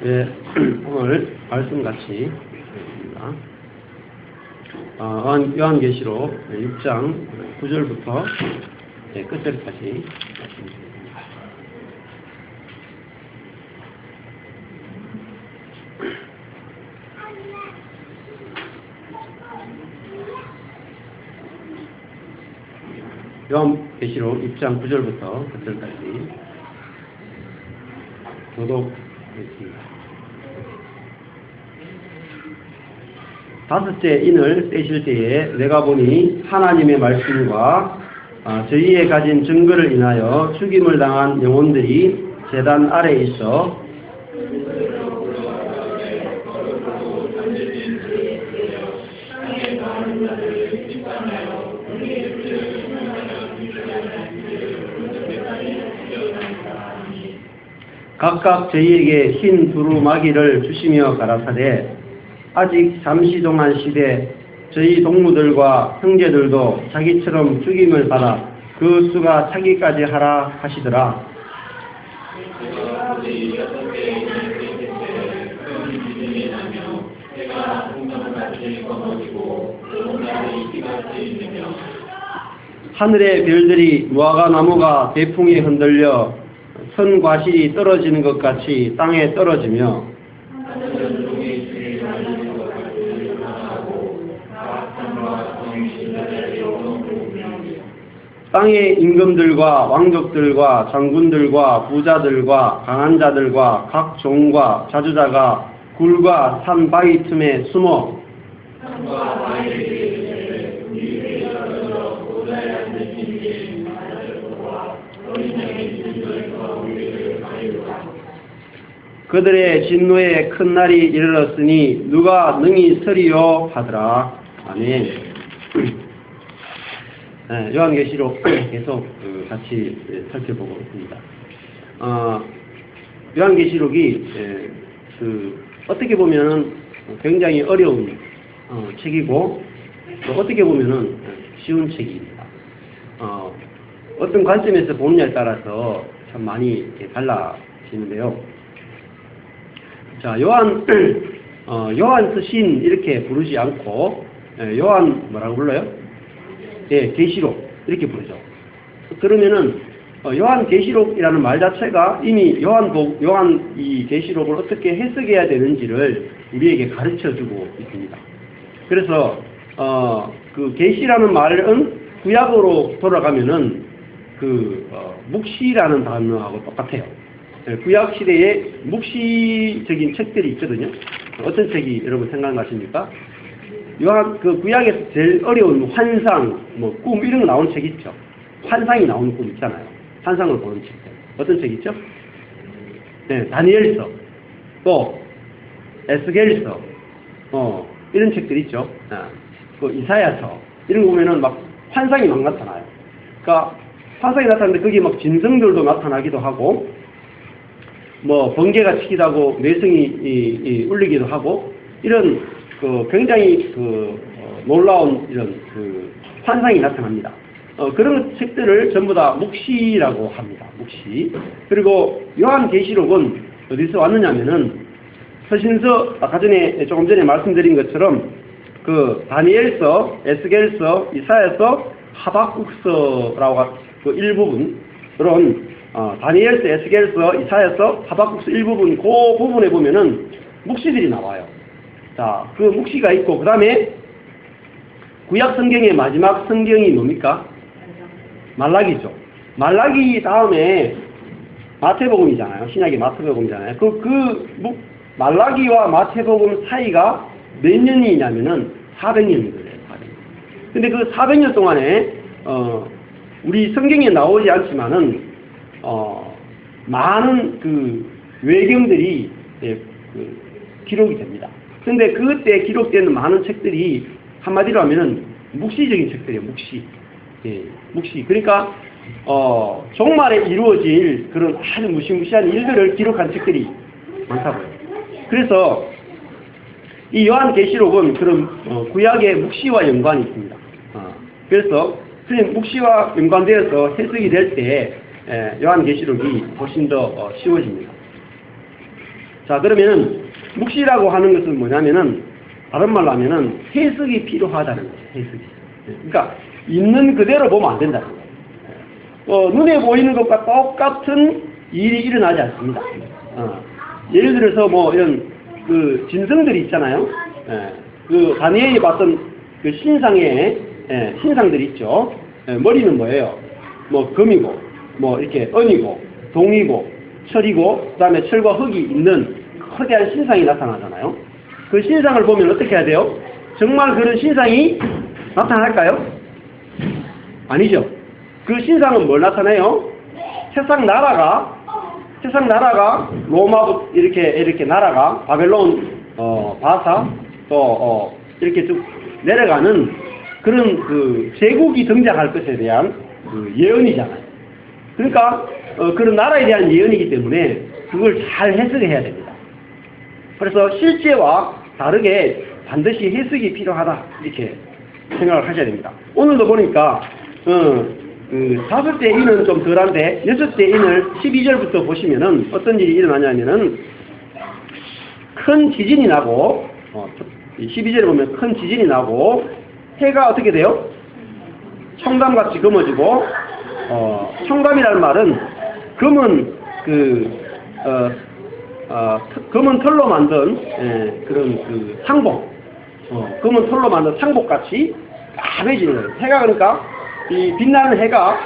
예, 오늘 말씀 같이 하겠습니다. 요한계시록 6장 9절부터 끝절까지 말씀드립니다. 요한계시록 6장 9절부터 끝절까지 교독하겠습니다. 다섯째 인을 떼실 때에 내가 보니 하나님의 말씀과 저희의 가진 증거를 인하여 죽임을 당한 영혼들이 제단 아래에 있어 각각 저희에게 흰 두루마기를 주시며 가라사대 아직 잠시 동안 시대 저희 동무들과 형제들도 자기처럼 죽임을 받아 그 수가 차기까지 하라 하시더라. 하늘의 별들이 무화과 나무가 대풍에 흔들려 선 과실이 떨어지는 것 같이 땅에 떨어지며 땅의 임금들과 왕족들과 장군들과 부자들과 강한 자들과 각 종과 자주자가 굴과 산 바위 틈에 숨어 그들의 진노에 큰 날이 이르렀으니 누가 능히 서리요 하더라. 아멘. 요한계시록 계속 같이 살펴보고 있습니다. 요한계시록이 어떻게 보면은 굉장히 어려운 책이고 또 어떻게 보면은 쉬운 책입니다. 어떤 관점에서 보느냐에 따라서 참 많이 달라지는데요. 자, 요한 서신 이렇게 부르지 않고 요한 뭐라고 불러요? 예, 계시록 이렇게 부르죠. 그러면은 요한 계시록이라는 말 자체가 이미 요한 이 계시록을 어떻게 해석해야 되는지를 우리에게 가르쳐주고 있습니다. 그래서 그 계시라는 말은 구약으로 돌아가면은 묵시라는 단어하고 똑같아요. 구약 시대에 묵시적인 책들이 있거든요. 어떤 책이 여러분 생각나십니까? 구약에서 제일 어려운 환상, 꿈 이런 거 나오는 책 있죠. 환상이 나오는 꿈 있잖아요. 환상을 보는 책들. 어떤 책 있죠? 네, 다니엘서, 또 에스겔서, 이런 책들 있죠. 이사야서 이런 거 보면은 막 환상이 막 나타나요. 그러니까 환상이 나타나는데 거기에 막 짐승들도 나타나기도 하고. 번개가 치기도 하고 매성이 울리기도 하고 이런 굉장히 놀라운 이런 환상이 나타납니다. 그런 책들을 전부 다 묵시라고 합니다. 묵시. 그리고 요한계시록은 어디서 왔느냐면은 서신서 아까 전에 조금 전에 말씀드린 것처럼 그 다니엘서, 에스겔서, 이사야서, 하박국서라고 그 일부분 그런 다니엘서, 에스겔서, 이사야서, 하박국서 일부분 그 부분에 보면은 묵시들이 나와요. 자, 그 묵시가 있고 그 다음에 구약 성경의 마지막 성경이 뭡니까? 말라기죠. 말라기 다음에 마태복음이잖아요. 신약의 마태복음이잖아요. 말라기와 마태복음 사이가 몇 년이냐면은 400년이 걸려요. 400년. 근데 그 400년 동안에 우리 성경에 나오지 않지만은 많은 그 외경들이 기록이 됩니다. 근데 그때 기록되는 많은 책들이 한마디로 하면은 묵시적인 책들이에요. 묵시. 예, 묵시. 그러니까 종말에 이루어질 그런 아주 무시무시한 일들을 기록한 책들이 많다고요. 그래서 이 요한계시록은 그런 구약의 묵시와 연관이 있습니다. 그래서 묵시와 연관되어서 해석이 될 때 요한계시록이 훨씬 더 쉬워집니다. 자, 그러면은 묵시라고 하는 것은 뭐냐면은 다른 말로 하면은 해석이 필요하다는 거죠. 해석이. 그러니까 있는 그대로 보면 안 된다는 거예요. 눈에 보이는 것과 똑같은 일이 일어나지 않습니다. 예를 들어서 뭐 이런 그 진성들이 있잖아요. 그 다니엘이 봤던 그 신상의 신상들이 있죠. 머리는 뭐예요? 뭐 금이고, 뭐 이렇게 은이고, 동이고, 철이고, 그다음에 철과 흙이 있는 거대한 신상이 나타나잖아요. 그 신상을 보면 어떻게 해야 돼요? 정말 그런 신상이 나타날까요? 아니죠. 그 신상은 뭘 나타내요? 세상 나라가 로마 이렇게 나라가 바벨론, 바사 또 이렇게 쭉 내려가는 그런 그 제국이 등장할 것에 대한 그 예언이잖아요. 그러니까 그런 나라에 대한 예언이기 때문에 그걸 잘 해석해야 됩니다. 그래서 실제와 다르게 반드시 해석이 필요하다 이렇게 생각을 하셔야 됩니다. 오늘도 보니까 그 5대 인은 좀 덜한데 6대 인을 12절부터 보시면은 어떤 일이 일어나냐면은 큰 지진이 나고 12절에 보면 큰 지진이 나고 해가 어떻게 돼요? 청담같이 검어지고 청담이라는 말은 검은 검은 털로 만든 그런 그 상복 검은 털로 만든 상복같이 까매지는 거예요. 해가 그러니까 이 빛나는 해가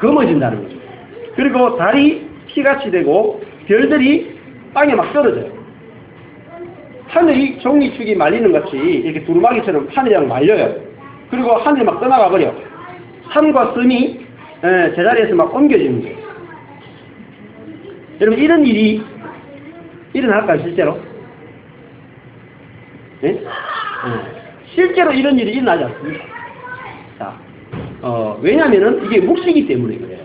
검어진다는 거죠. 그리고 달이 피같이 되고 별들이 땅에 막 떨어져요. 하늘이 종이축이 말리는 같이 이렇게 두루마기처럼 하늘이랑 말려요. 그리고 하늘이 막 떠나가 버려. 산과 섬이 제자리에서 막 옮겨지는 거예요. 여러분 이런 일이 일어날까요 실제로? 네? 실제로 이런 일이 일어나지 않습니다. 자, 왜냐면은 이게 묵시기 때문에 그래요.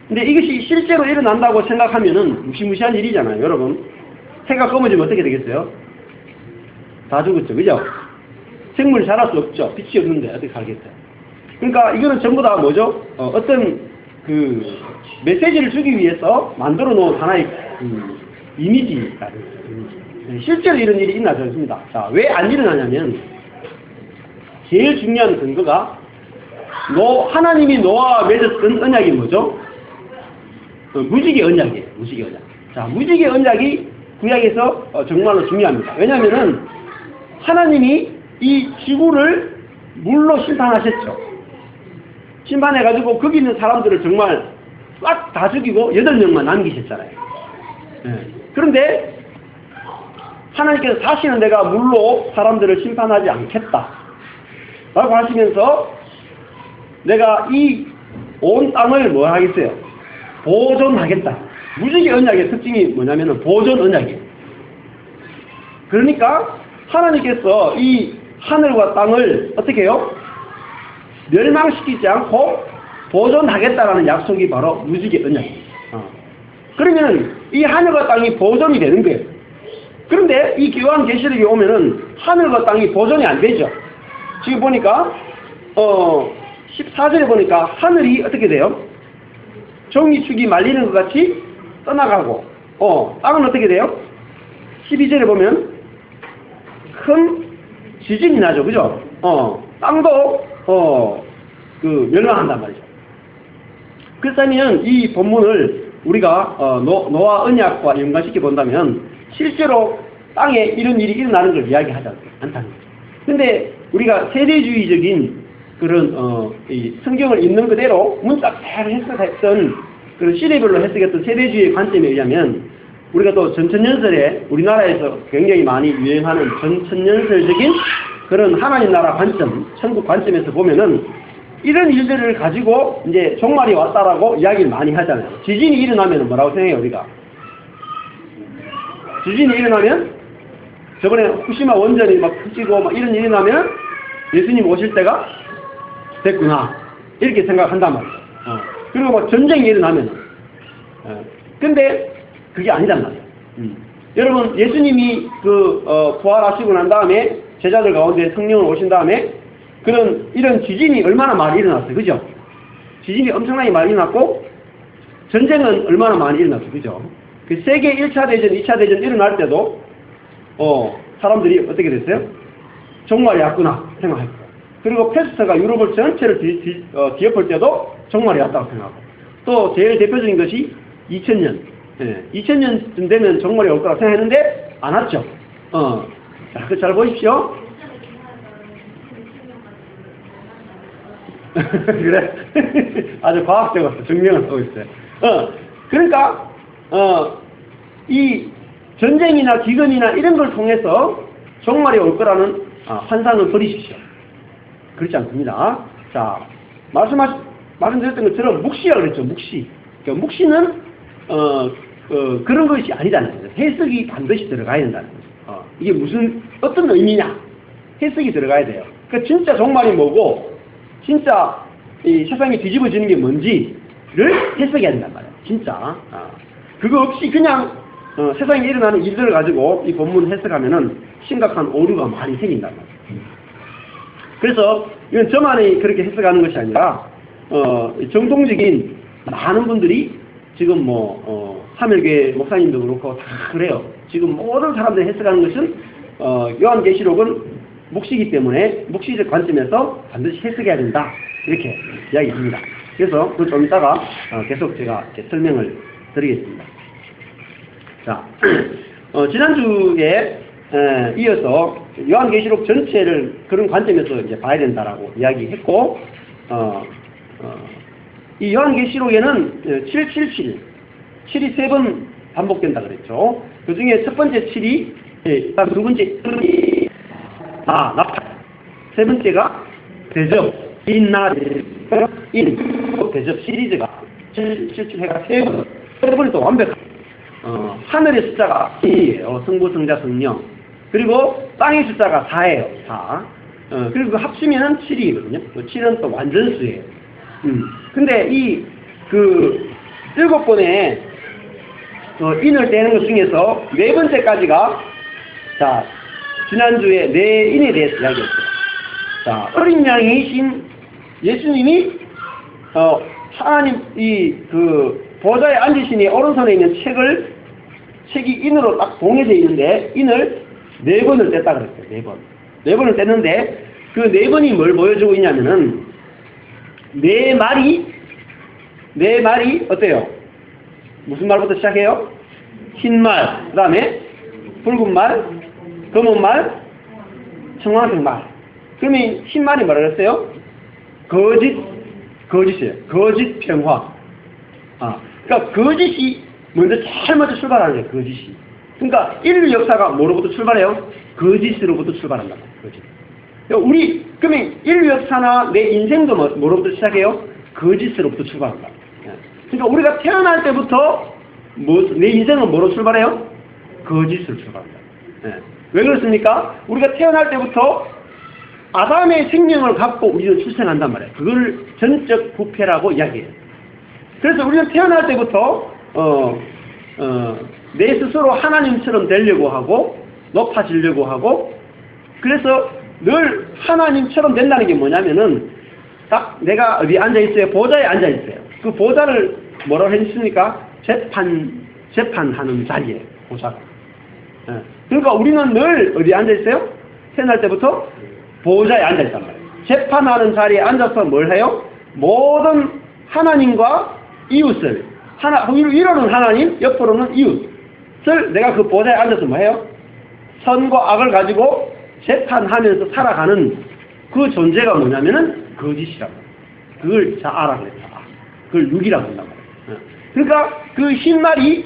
근데 이것이 실제로 일어난다고 생각하면은 무시무시한 일이잖아요, 여러분. 해가 검어지면 어떻게 되겠어요? 다 죽었죠, 그죠? 생물이 자랄 수 없죠. 빛이 없는데 어떻게 살겠어요? 그러니까 이거는 전부 다 뭐죠? 어떤 그 메시지를 주기 위해서 만들어 놓은 하나의 이미지가 실제로 이런 일이 일어나지 않습니다. 자, 왜 안 일어나냐면 제일 중요한 근거가 하나님이 노아와 맺었던 언약이 뭐죠? 무지개 언약이에요. 무지개 언약. 자, 무지개 언약이 구약에서 정말로 중요합니다. 왜냐하면은 하나님이 이 지구를 물로 심판하셨죠. 심판해가지고 거기 있는 사람들을 정말 싹 다 죽이고 8명만 남기셨잖아요. 그런데 하나님께서 다시는 내가 물로 사람들을 심판하지 않겠다 라고 하시면서 내가 이 온 땅을 뭐 하겠어요? 보존하겠다. 무지개 언약의 특징이 뭐냐면 보존 언약이에요. 그러니까 하나님께서 이 하늘과 땅을 어떻게 해요? 멸망시키지 않고 보존하겠다라는 약속이 바로 무지개 언약이에요. 그러면 이 하늘과 땅이 보존이 되는 거예요. 그런데 이 요한계시록에 오면은 하늘과 땅이 보존이 안 되죠. 지금 보니까 14절에 보니까 하늘이 어떻게 돼요? 종이축이 말리는 것 같이 떠나가고 땅은 어떻게 돼요? 12절에 보면 큰 지진이 나죠. 그죠? 땅도 멸망한단 말이죠. 그렇다면 이 본문을 우리가 노아 언약과 연관시켜 본다면 실제로 땅에 이런 일이 일어나는 걸 이야기하지 않다는 거죠. 근데 우리가 세대주의적인 그런 이 성경을 있는 그대로 문짝대로 해석했던 그런 시대별로 해석했던 세대주의의 관점에 의하면 우리가 또 전천년설에 우리나라에서 굉장히 많이 유행하는 전천년설적인 그런 하나님 나라 관점, 천국 관점에서 보면은 이런 일들을 가지고 이제 종말이 왔다라고 이야기를 많이 하잖아요. 지진이 일어나면 뭐라고 생각해요, 우리가? 지진이 일어나면 저번에 후쿠시마 원전이 막 터지고 막 이런 일이 나면 예수님 오실 때가 됐구나. 이렇게 생각한단 말이에요. 그리고 막 전쟁이 일어나면 근데 그게 아니단 말이에요. 여러분, 예수님이 부활하시고 난 다음에 제자들 가운데 성령을 오신 다음에 이런 지진이 얼마나 많이 일어났어요. 그죠? 지진이 엄청나게 많이 일어났고, 전쟁은 얼마나 많이 일어났어요. 그죠? 그 세계 1차 대전, 2차 대전 일어날 때도, 사람들이 어떻게 됐어요? 종말이 왔구나 생각했고. 그리고 패스트가 유럽을 전체를 뒤엎을 때도 종말이 왔다고 생각하고. 또 제일 대표적인 것이 2000년. 2000년쯤 되면 종말이 올 거라고 생각했는데, 안 왔죠. 자, 그 잘 보십시오. 그래? 아주 과학적으로 증명을 하고 있어요. 그러니까, 이 전쟁이나 기근이나 이런 걸 통해서 종말이 올 거라는 환상을 버리십시오. 그렇지 않습니다. 자, 말씀드렸던 것처럼 묵시라고 그랬죠, 묵시. 그러니까 묵시는, 그런 것이 아니다는 거죠. 해석이 반드시 들어가야 된다는 거죠. 이게 어떤 의미냐? 해석이 들어가야 돼요. 그러니까 진짜 종말이 뭐고, 진짜 이 세상이 뒤집어지는 게 뭔지를 해석해야 된단 말이에요. 진짜. 그거 없이 그냥 세상에 일어나는 일들을 가지고 이 본문 해석하면은 심각한 오류가 많이 생긴단 말이에요. 그래서 이건 저만이 그렇게 해석하는 것이 아니라 정통적인 많은 분들이 지금 하멜교회 목사님도 그렇고 다 그래요. 지금 모든 사람들이 해석하는 것은 요한계시록은 묵시이기 때문에 묵시적 관점에서 반드시 해석해야 된다. 이렇게 이야기합니다. 그래서 그걸 좀 이따가 계속 제가 이렇게 설명을 드리겠습니다. 자, 지난주에 이어서 요한계시록 전체를 그런 관점에서 이제 봐야 된다라고 이야기했고, 이 요한계시록에는 777, 7이 3번 반복된다 그랬죠. 그 중에 첫 번째 7이, 두 번째 나팔, 세 번째가 대접, 대접 시리즈가 777회가 세 번이 또 완벽한 하늘의 숫자가 2예요. 성부, 성자, 성령. 그리고 땅의 숫자가 4예요. 4. 그리고 그 합치면은 7이거든요. 7은 또 완전수예요. 근데 일곱 번의 인을 떼는 것 중에서 네 번째까지가, 자, 지난주에 내 인에 대해서 이야기했어요. 자, 어린 양이신 예수님이, 하나님, 보좌에 앉으시니 오른손에 있는 책이 인으로 딱 봉해져 있는데, 인을 4번을 뗐다 그랬어요. 4번. 4번을 뗐는데, 그 4번이 뭘 보여주고 있냐면은, 네 말이 어때요? 무슨 말부터 시작해요? 흰 말, 그 다음에 붉은 말, 검은 말, 청황색 말. 그러면 흰 말이 뭐라 그랬어요? 거짓이에요. 거짓 평화. 그러니까 거짓이 제일 먼저 출발하는 거예요. 거짓이. 그러니까 인류 역사가 뭐로부터 출발해요? 거짓으로부터 출발한다. 거짓. 그러면 인류 역사나 내 인생도 뭐로부터 시작해요? 거짓으로부터 출발한다. 그러니까 우리가 태어날 때부터 내 인생은 뭐로 출발해요? 거짓으로 출발한다. 왜 그렇습니까? 우리가 태어날 때부터 아담의 생명을 갖고 우리는 출생한단 말이에요. 그걸 전적 부패라고 이야기해요. 그래서 우리는 태어날 때부터 내 스스로 하나님처럼 되려고 하고 높아지려고 하고, 그래서 늘 하나님처럼 된다는 게 뭐냐면은 딱 내가 어디 앉아있어요? 보좌에 앉아있어요. 그 보좌를 뭐라고 했습니까? 재판하는 자리예요. 보좌가. 예. 그러니까 우리는 늘 어디에 앉아있어요? 태어날 때부터 보호자에 앉아있단 말이에요. 재판하는 자리에 앉아서 뭘 해요? 모든 하나님과 이웃을, 위로는 하나님, 옆으로는 이웃을 내가 그 보호자에 앉아서 뭐 해요? 선과 악을 가지고 재판하면서 살아가는 그 존재가 뭐냐면은 거짓이라고. 그걸 자아라고 했다. 그걸 육이라고 한단 말이에요. 그러니까 그 흰말이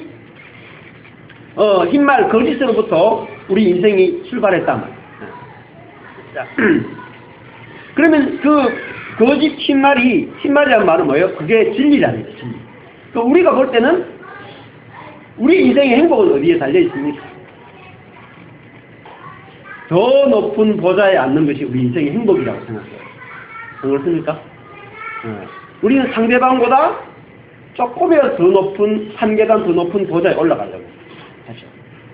흰말 거짓으로부터 우리 인생이 출발했단 말이에요. 자, 그러면 그 거짓 흰말이란 말은 뭐예요? 그게 진리라는 거죠. 진리. 그러니까 우리가 볼 때는 우리 인생의 행복은 어디에 달려 있습니까? 더 높은 보좌에 앉는 것이 우리 인생의 행복이라고 생각해요. 그렇습니까? 우리는 상대방보다 조금이라도 더 높은, 한 계단 더 높은 보좌에 올라가려고 하죠.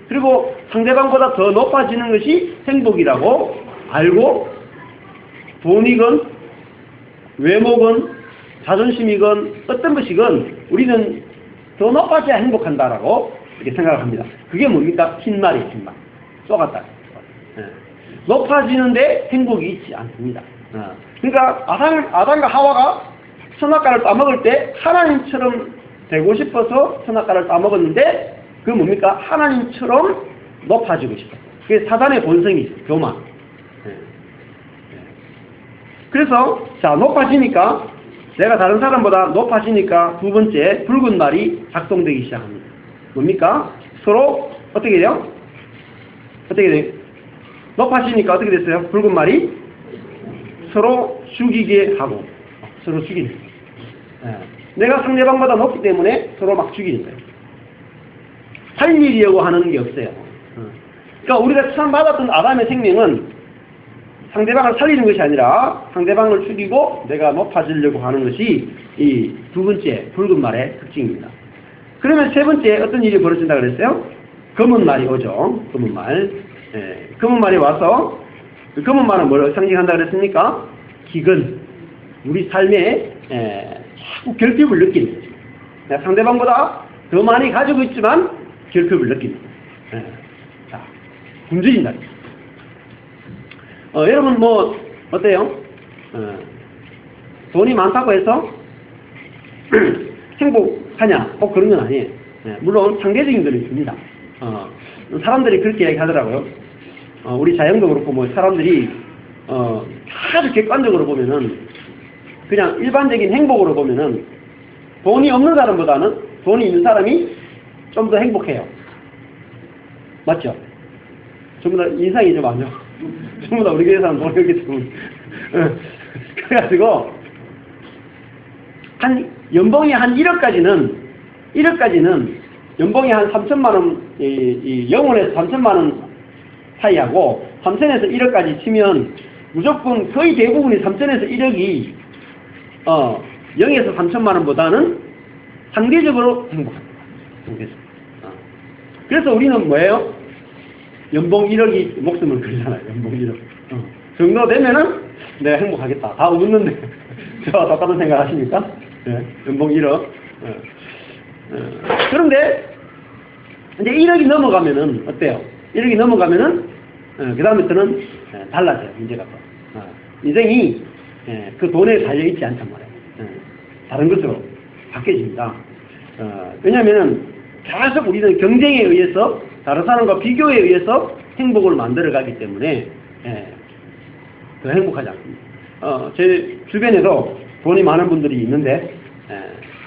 그리고 상대방보다 더 높아지는 것이 행복이라고 알고, 돈이건, 외모건, 자존심이건, 어떤 것이건 우리는 더 높아져야 행복한다라고 이렇게 생각을 합니다. 그게 뭡니까? 흰말이에요, 흰말. 쏘갔다. 높아지는데 행복이 있지 않습니다. 그러니까 아담과 하와가 선악과를 따먹을 때 하나님처럼 되고 싶어서 선악과를 따먹었는데 그게 뭡니까? 하나님처럼 높아지고 싶어요. 그게 사단의 본성이죠. 교만. 그래서 자, 높아지니까, 내가 다른 사람보다 높아지니까 두 번째 붉은 말이 작동되기 시작합니다. 뭡니까? 서로 어떻게 돼요? 어떻게 돼요? 높아지니까 어떻게 됐어요? 붉은 말이 서로 죽이게 하고, 서로 죽이는 거예요. 내가 상대방보다 높기 때문에 서로 막 죽이는 거예요. 살리려고 하는 게 없어요. 그러니까 우리가 처음 받았던 아담의 생명은 상대방을 살리는 것이 아니라 상대방을 죽이고 내가 높아지려고 하는 것이 이 두 번째 붉은 말의 특징입니다. 그러면 세 번째 어떤 일이 벌어진다 그랬어요? 검은 말이 오죠. 검은 말. 검은 말이 와서 그 검은 말은 뭘 상징한다 그랬습니까? 기근. 우리 삶에 자꾸 결핍을 느끼는 거죠. 내가 상대방보다 더 많이 가지고 있지만 결핍을 느끼는 거죠. 자, 굶주린다. 여러분 뭐 어때요? 돈이 많다고 해서 행복하냐? 꼭 그런 건 아니에요. 물론 상대적인 건 있습니다. 사람들이 그렇게 얘기하더라고요. 우리 자연도 그렇고 뭐 사람들이 아주 객관적으로 보면은 그냥 일반적인 행복으로 보면은 돈이 없는 사람보다는 돈이 있는 사람이 좀 더 행복해요. 맞죠? 전부 다 인상이 좀 안 좋아. 전부 다 우리 교회 사람 돈이 이렇게 좀 그래가지고 한 연봉이 한 1억까지는 연봉이 한 3천만 원, 이 0원에서 3천만 원 사이하고 3천에서 1억까지 치면 무조건 거의 대부분이 3천에서 1억이 0에서 3천만 원보다는 상대적으로 행복합니다. 상대적으로. 그래서 우리는 뭐예요? 연봉 1억이 목숨을 걸잖아요. 연봉 1억. 정도 되면은 내가 행복하겠다. 다 웃는데 저와 똑같은 생각 하십니까? 연봉 1억. 그런데 이제 1억이 넘어가면은 어때요? 1억이 넘어가면은 그 다음부터는 달라져요. 문제가 또. 인생이 그 돈에 달려있지 않단 말이에요. 다른 것으로 바뀌어집니다. 왜냐하면은 계속 우리는 경쟁에 의해서 다른 사람과 비교에 의해서 행복을 만들어가기 때문에 더 행복하지 않습니다. 제 주변에도 돈이 많은 분들이 있는데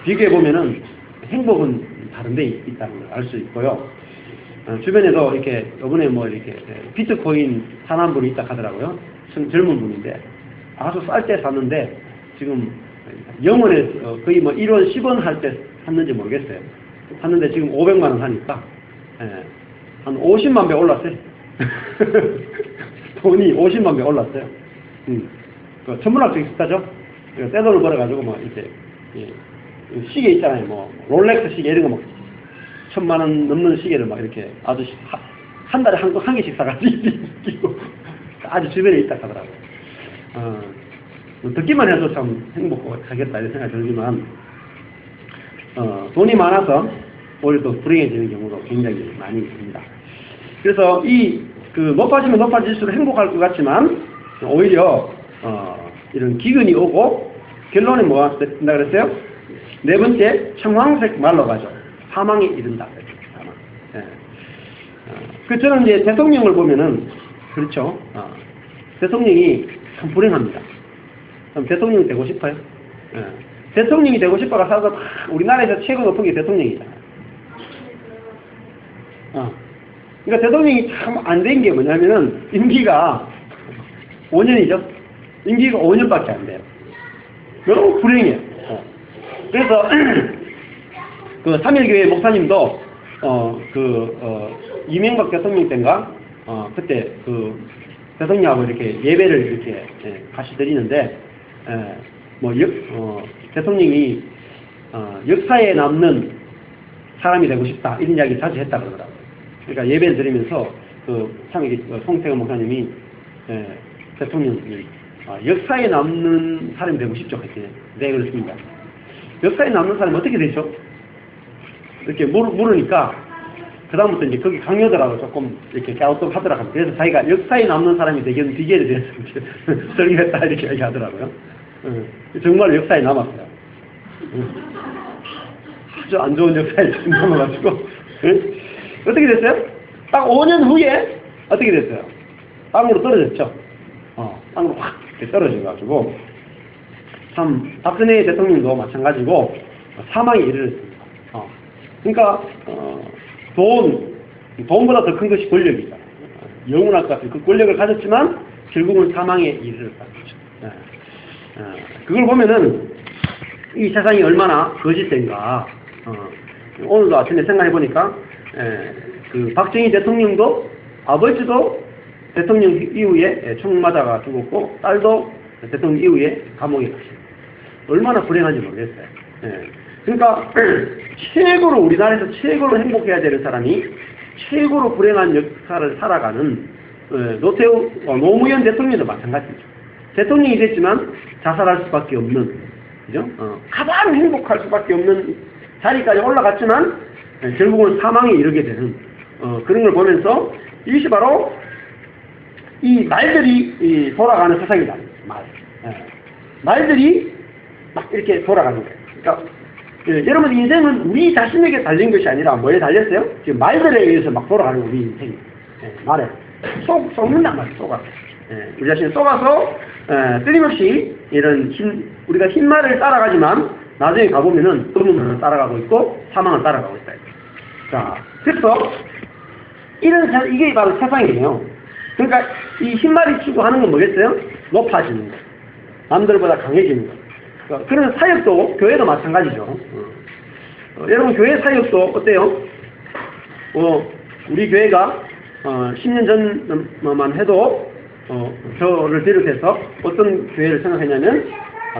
비교해보면은 행복은 다른 데 있다는 걸 알 수 있고요. 주변에도 이렇게 이번에 뭐 이렇게 비트코인 사는 분이 있다 하더라고요. 젊은 분인데 아주 쌀 때 샀는데 지금 0원에 거의 뭐 1원 10원 할 때 샀는지 모르겠어요. 샀는데 지금 500만 원 하니까 한 50만 배 올랐어요. 돈이 50만 배 올랐어요. 그 천문학적인 숫자죠. 떼돈을 벌어가지고 뭐 이렇게 시계 있잖아요. 뭐 롤렉스 시계 이런 거 막 1000만 원 넘는 시계를 막 이렇게 아주 한 달에 한 개씩 사가지고 아주 주변에 있다 하더라고요. 듣기만 해도 참 행복하겠다 이런 생각이 들지만 돈이 많아서 오히려 또 불행해지는 경우도 굉장히 많이 있습니다. 그래서 높아지면 높아질수록 행복할 것 같지만 오히려 이런 기근이 오고 결론이 뭐가 된다 그랬어요? 네 번째, 청황색 말로가죠. 사망에 이른다. 사망. 예. 저는 이제 대통령을 보면은 그렇죠. 대통령이 참 불행합니다. 그럼 대통령이 되고 싶어요? 예. 대통령이 되고 싶어가 살아서 우리나라에서 최고 높은 게 대통령이잖아요. 그러니까 대통령이 참 안 된 게 뭐냐면은 임기가 5년이죠. 임기가 5년밖에 안 돼요. 너무 불행해요. 그래서 그 3.1교회 목사님도 이명박 대통령 때인가 그때 그 대통령하고 이렇게 예배를 이렇게 같이 드리는데 대통령이 역사에 남는 사람이 되고 싶다 이런 이야기 자주 했다 그러더라고요. 그러니까 예배를 드리면서 송태근 목사님이 대통령이 역사에 남는 사람이 되고 싶죠. 그때 네 그렇습니다. 역사에 남는 사람이 어떻게 되죠? 이렇게 물으니까 그다음부터 이제 거기 강요들하고 조금 이렇게 갸우뚱하더라고요. 그래서 자기가 역사에 남는 사람이 되기는 비결에 대해서 설명했다 이렇게 얘기하더라고요. 정말 역사에 남았어요. 아주 안 좋은 역사에 남아가지고 어떻게 됐어요? 딱 5년 후에 어떻게 됐어요? 땅으로 떨어졌죠. 땅으로 확 떨어져가지고 참 박근혜 대통령도 마찬가지고 사망에 이르렀습니다. 그러니까 돈보다 더 큰 것이 권력이다. 영원할 것 같은 그 권력을 가졌지만 결국은 사망에 이르렀다. 그걸 보면은 이 세상이 얼마나 거짓된가. 오늘도 아침에 생각해 보니까 그 박정희 대통령도 아버지도 대통령 이후에 총 맞아가 죽었고 딸도 대통령 이후에 감옥에 갔어요. 얼마나 불행한지 모르겠어요. 그러니까 최고로 우리나라에서 최고로 행복해야 되는 사람이 최고로 불행한 역사를 살아가는 노무현 대통령도 마찬가지죠. 대통령이 됐지만 자살할 수밖에 없는, 그죠? 가장 행복할 수밖에 없는 자리까지 올라갔지만 결국은 사망에 이르게 되는 그런 걸 보면서 이것이 바로 이 말들이 돌아가는 세상이다. 말들이 막 이렇게 돌아가는 거예요. 그러니까 여러분 인생은 우리 자신에게 달린 것이 아니라 뭐에 달렸어요? 지금 말들에 의해서 막 돌아가는 우리 인생이. 말에 속는단 말이에요. 속아서. 우리 자신을 속아서 끊임없이 이런 우리가 흰말을 따라가지만 나중에 가보면은 검은 말을 따라가고 있고 사망을 따라가고 있다. 자, 그래서 이게 바로 세상이에요. 그러니까 이 흰말이 추구하는 건 뭐겠어요? 높아지는 거. 남들보다 강해지는 거. 그러니까 그런 사역도 교회도 마찬가지죠. 여러분 교회 사역도 어때요? 우리 교회가 10년 전만 해도 저를 비롯해서 어떤 교회를 생각했냐면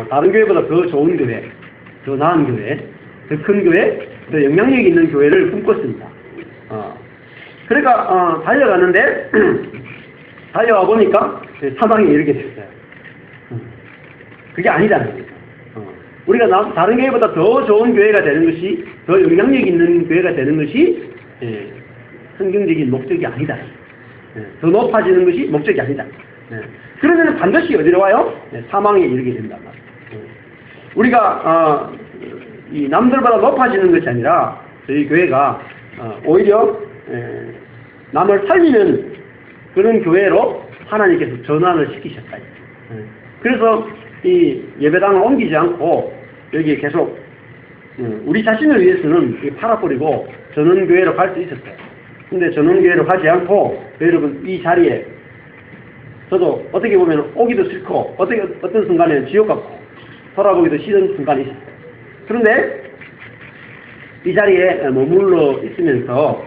다른 교회보다 더 좋은 교회, 더 나은 교회, 더 큰 교회, 더 영향력 있는 교회를 꿈꿨습니다. 그러니까 달려갔는데 달려와 보니까 사망에 이르게 됐어요. 그게 아니잖아요. 우리가 다른 교회보다 더 좋은 교회가 되는 것이, 더 영향력 있는 교회가 되는 것이 성경적인 목적이 아니다. 더 높아지는 것이 목적이 아니다. 그러면 반드시 어디로 와요? 사망에 이르게 된단 말이에요. 우리가 이 남들보다 높아지는 것이 아니라 저희 교회가 오히려 남을 살리는 그런 교회로 하나님께서 전환을 시키셨다. 그래서 이 예배당을 옮기지 않고 여기 계속 우리 자신을 위해서는 팔아버리고 전원교회로 갈 수 있었어요. 근데 전원교회로 가지 않고 여러분 이 자리에 저도 어떻게 보면 오기도 싫고 어떤 순간에는 지옥 같고 돌아보기도 싫은 순간이 있었어요. 그런데 이 자리에 머물러 있으면서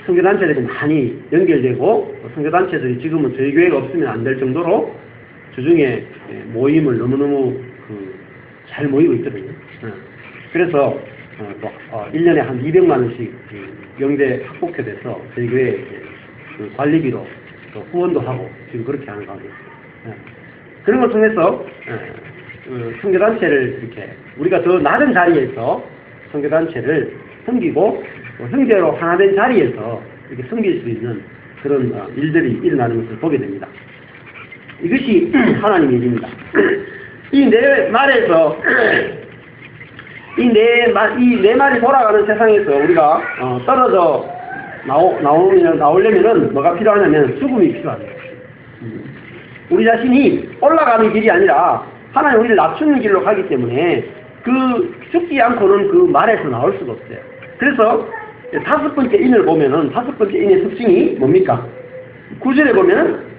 선교단체들이 많이 연결되고 선교단체들이 지금은 저희 교회가 없으면 안 될 정도로 주중에 모임을 너무너무 잘 모이고 있거든요. 그래서 1년에 한 200만 원씩 영대 학복회 돼서 저희 교회 관리비로 후원도 하고 지금 그렇게 하는 가운데 있어요. 그런 걸 통해서 선교단체를 이렇게 우리가 더 낮은 자리에서 선교단체를 섬기고 형제로 하나 된 자리에서 이렇게 섬길 수 있는 그런 일들이 일어나는 것을 보게 됩니다. 이것이 하나님의 일입니다. 이 내 말에서 이 내 말이 돌아가는 세상에서 우리가 떨어져 나오려면은 뭐가 필요하냐면 죽음이 필요합니다. 우리 자신이 올라가는 길이 아니라 하나님 우리를 낮추는 길로 가기 때문에 그 죽지 않고는 그 말에서 나올 수가 없어요. 그래서 다섯 번째 인을 보면은 다섯 번째 인의 특징이 뭡니까? 9절에 보면은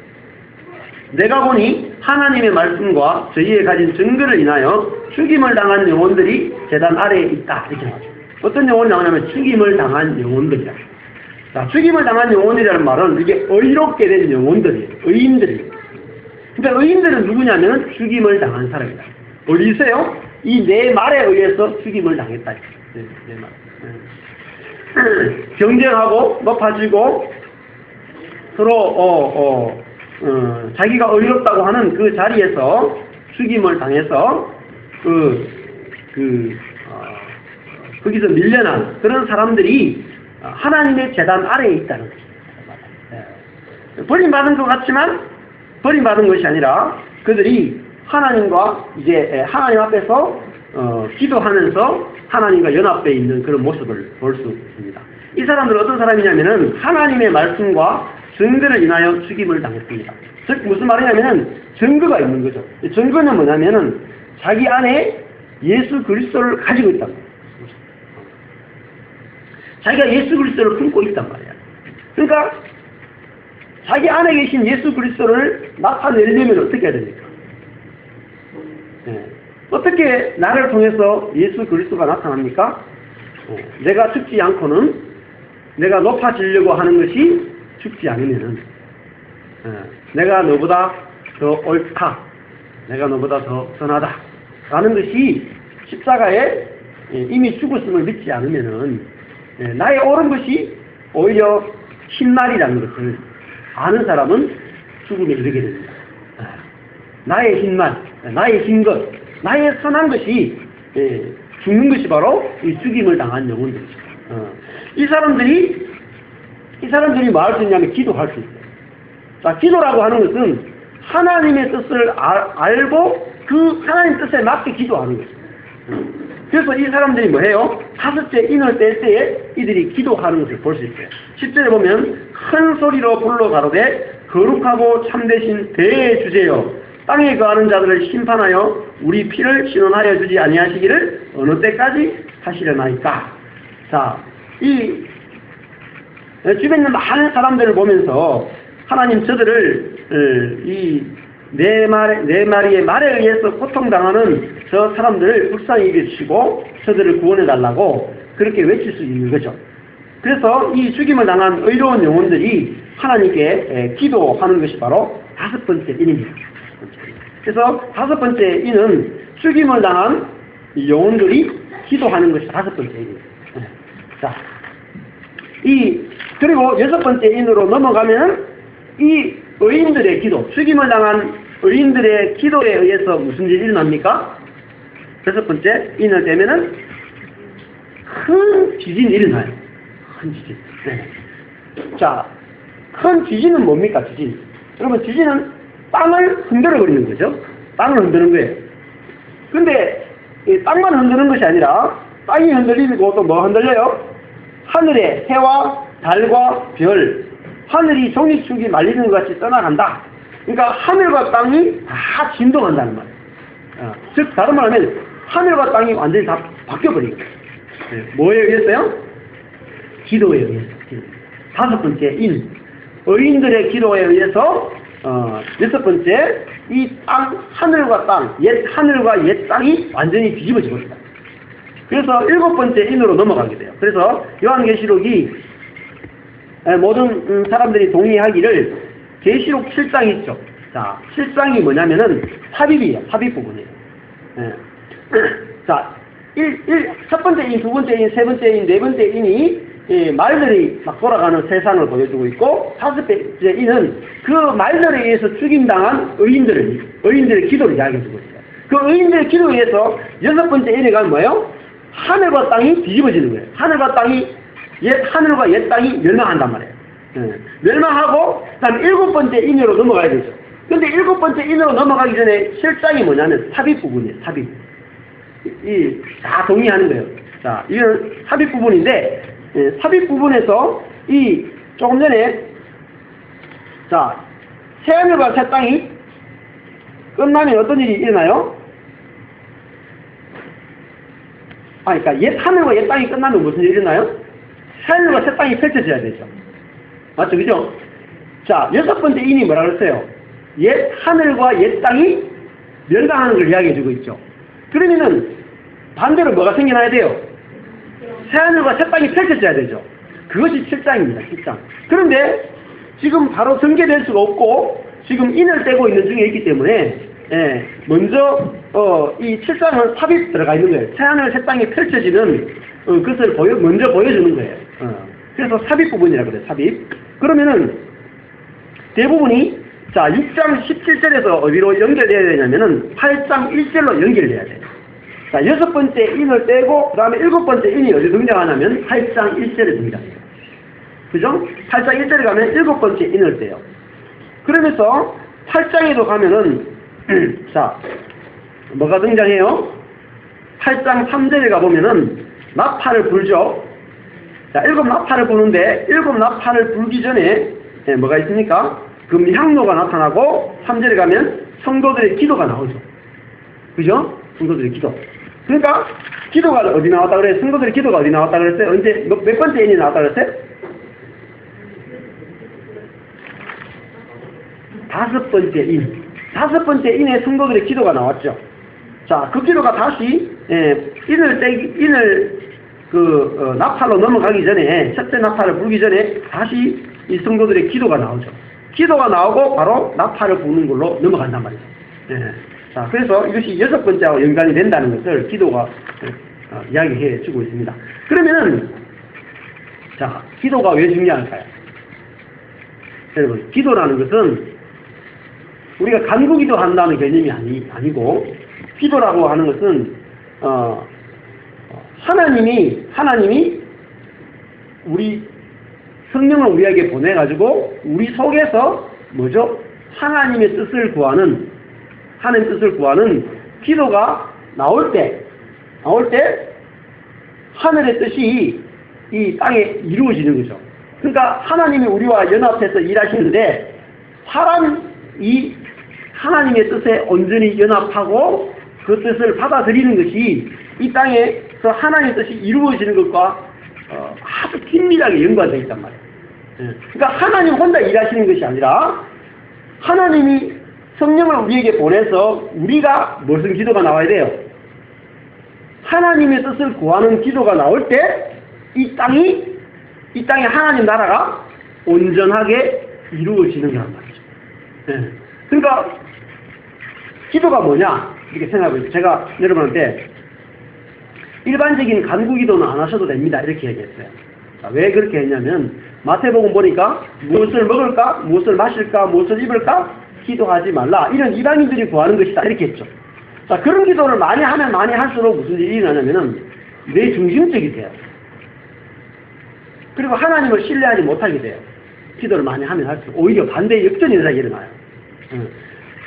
내가 보니 하나님의 말씀과 저희의 가진 증거를 인하여 죽임을 당한 영혼들이 제단 아래에 있다 이렇게 나오죠. 어떤 영혼이 나오냐면 죽임을 당한 영혼들이다. 자, 죽임을 당한 영혼이라는 말은 이게 의롭게 된 영혼들이에요. 의인들이에요. 그러니까 의인들은 누구냐면 죽임을 당한 사람이다. 어디서요? 이 내 말에 의해서 죽임을 당했다. 내 말. 경쟁하고 높아지고 서로 자기가 의롭다고 하는 그 자리에서 죽임을 당해서 거기서 밀려난 그런 사람들이 하나님의 제단 아래에 있다는 것입니다. 버림받은 것 같지만 버림받은 것이 아니라 그들이 하나님과 이제 하나님 앞에서 기도하면서 하나님과 연합되어 있는 그런 모습을 볼 수 있습니다. 이 사람들은 어떤 사람이냐면은 하나님의 말씀과 증거를 인하여 죽임을 당했습니다. 즉 무슨 말이냐면은 증거가 있는 거죠. 증거는 뭐냐면은 자기 안에 예수 그리스도를 가지고 있단 말이에요. 자기가 예수 그리스도를 품고 있단 말이에요. 그러니까 자기 안에 계신 예수 그리스도를 나타내려면 어떻게 해야 됩니까? 어떻게 나를 통해서 예수 그리스도가 나타납니까? 내가 죽지 않고는 내가 높아지려고 하는 것이 죽지 않으면은 내가 너보다 더 옳다, 내가 너보다 더 선하다 라는 것이 십자가에 이미 죽었음을 믿지 않으면은 나의 옳은 것이 오히려 흰말이라는 것을 아는 사람은 죽음에 이르게 됩니다. 나의 흰말, 나의 흰것, 나의 선한 것이 죽는 것이 바로 이 죽임을 당한 영혼들이죠. 이 사람들이 뭐 할 수 있냐면 기도할 수 있어요. 자, 기도라고 하는 것은 하나님의 뜻을 알고 그 하나님 뜻에 맞게 기도하는 것입니다. 그래서 이 사람들이 뭐 해요? 다섯째 인을 뗄 때에 이들이 기도하는 것을 볼 수 있어요. 10절에 보면 큰 소리로 불러 가로되 거룩하고 참되신 대주제여 땅에 거하는 자들을 심판하여 우리 피를 신원하여 주지 아니하시기를 어느 때까지 하시려나이까. 자, 이 주변에 있는 많은 사람들을 보면서 하나님 저들을 이 내 마리의 말에 의해서 고통당하는 저 사람들을 불쌍히 여겨주시고 저들을 구원해달라고 그렇게 외칠 수 있는 거죠. 그래서 이 죽임을 당한 의로운 영혼들이 하나님께 기도하는 것이 바로 다섯 번째 인입니다. 그래서 다섯 번째 인은 죽임을 당한 영혼들이 기도하는 것이 다섯 번째 인입니다. 자, 그리고 여섯 번째 인으로 넘어가면 이 의인들의 기도, 죽임을 당한 의인들의 기도에 의해서 무슨 일이 일어납니까? 여섯 번째 인을 떼면은 큰 지진이 일어나요. 큰 지진. 네. 자, 큰 지진은 뭡니까? 지진. 여러분, 지진은 땅을 흔들어 버리는 거죠. 땅을 흔드는 거예요. 근데 이 땅만 흔드는 것이 아니라 땅이 흔들리고 또 뭐 흔들려요? 하늘의 해와 달과 별, 하늘이 종이축이 말리는 것 같이 떠나간다. 그러니까 하늘과 땅이 다 진동한다는 말이에요. 즉 다른 말로 하면 하늘과 땅이 완전히 다 바뀌어버린 거예요. 뭐에 의해서요? 기도에 의해서. 다섯 번째 인, 의인들의 기도에 의해서 여섯 번째 이 땅, 하늘과 땅, 옛 하늘과 옛 땅이 완전히 뒤집어지고 있다. 그래서 일곱 번째 인으로 넘어가게 돼요. 그래서 요한계시록이 모든 사람들이 동의하기를 계시록 7장 있죠. 자, 7장이 뭐냐면은 삽입이에요. 삽입 부분이에요. 자, 첫 번째 인, 두 번째 인, 세 번째 인, 네 번째 인이 말들이 막 돌아가는 세상을 보여주고 있고, 다섯 번째 인은 그 말들에 의해서 죽임당한 의인들의 기도를 이야기해주고 있어요. 그 의인들의 기도에 의해서 여섯 번째 인에 가면 뭐예요? 하늘과 땅이 뒤집어지는 거예요. 하늘과 옛 땅이 멸망한단 말이에요. 멸망하고 그다음 7번째 인으로 넘어가야 되죠. 근데 7번째 인으로 넘어가기 전에 실장이 뭐냐면 삽입 부분이에요. 삽입. 다 동의하는 거예요. 자, 이건 삽입 부분인데 삽입 부분에서 이 조금 전에 자 새하늘과 새 땅이 끝나면 어떤 일이 일어나요? 그러니까 옛 하늘과 옛 땅이 끝나면 무슨 일이 일어나요? 새 하늘과 새 땅이 펼쳐져야 되죠. 맞죠? 그죠? 자, 6번째 인이 뭐라 그랬어요? 옛 하늘과 옛 땅이 멸망하는 걸 이야기해주고 있죠. 그러면은 반대로 뭐가 생겨나야 돼요? 새 하늘과 새 땅이 펼쳐져야 되죠. 그것이 7장입니다. 7장. 그런데 지금 바로 전개될 수가 없고 지금 인을 떼고 있는 중에 있기 때문에 먼저 이 7장은 삽입 들어가 있는 거예요. 새 하늘 새 땅이 펼쳐지는 그것을 먼저 보여주는 거예요. 그래서 삽입 부분이라고 그래요. 삽입. 그러면은 대부분이 자 6장 17절에서 어디로 연결돼야 되냐면은 8장 1절로 연결돼야 돼요. 자 6번째 인을 떼고 그 다음에 7번째 인이 어디 등장하냐면 8장 1절에 등장해요. 그죠? 8장 1절에 가면 7번째 인을 떼요. 그러면서 8장에도 가면은 자 뭐가 등장해요? 8장 3절에 가보면은 나팔을 불죠. 자 7 나팔을 부는데 7 나팔을 불기 전에 뭐가 있습니까? 금향로가 나타나고 3절에 가면 성도들의 기도가 나오죠. 그죠? 성도들의 기도. 그러니까 기도가 어디 나왔다 그래요? 성도들의 기도가 어디 나왔다 그랬어요? 언제 몇 번째 인이 나왔다 그랬어요? 5번째 인. 5번째 인에 성도들의 기도가 나왔죠. 자, 그 기도가 다시 인을 나팔로 넘어가기 전에 첫째 나팔을 불기 전에 다시 이 성도들의 기도가 나오죠. 기도가 나오고 바로 나팔을 부는 걸로 넘어간단 말이죠. 자, 그래서 이것이 6번째하고 연관이 된다는 것을 기도가 이야기해 주고 있습니다. 그러면은 자, 기도가 왜 중요할까요? 여러분, 기도라는 것은 우리가 간구기도 한다는 개념이 아니고 기도라고 하는 것은 하나님이 우리 성령을 우리에게 보내가지고 우리 속에서 뭐죠? 하나님의 뜻을 구하는 기도가 나올 때 하늘의 뜻이 이 땅에 이루어지는 거죠. 그러니까 하나님이 우리와 연합해서 일하시는데 사람이 하나님의 뜻에 온전히 연합하고 그 뜻을 받아들이는 것이 이 땅에서 하나님의 뜻이 이루어지는 것과 아주 긴밀하게 연관되어 있단 말이에요. 그러니까 하나님 혼자 일하시는 것이 아니라 하나님이 성령을 우리에게 보내서 우리가 무슨 기도가 나와야 돼요? 하나님의 뜻을 구하는 기도가 나올 때 이 땅에 하나님 나라가 온전하게 이루어지는 거란 말이죠. 그러니까 기도가 뭐냐 이렇게 생각해요. 제가 여러분한테 일반적인 간구기도는 안 하셔도 됩니다 이렇게 얘기했어요. 자, 왜 그렇게 했냐면 마태복음 보니까 무엇을 먹을까, 무엇을 마실까, 무엇을 입을까 기도하지 말라 이런 이방인들이 구하는 것이다 이렇게 했죠. 자, 그런 기도를 많이 하면 많이 할수록 무슨 일이 일어나냐면은 내 중심적이 돼요. 그리고 하나님을 신뢰하지 못하게 돼요. 기도를 많이 하면 할수록 오히려 반대의 역전이 일어나요.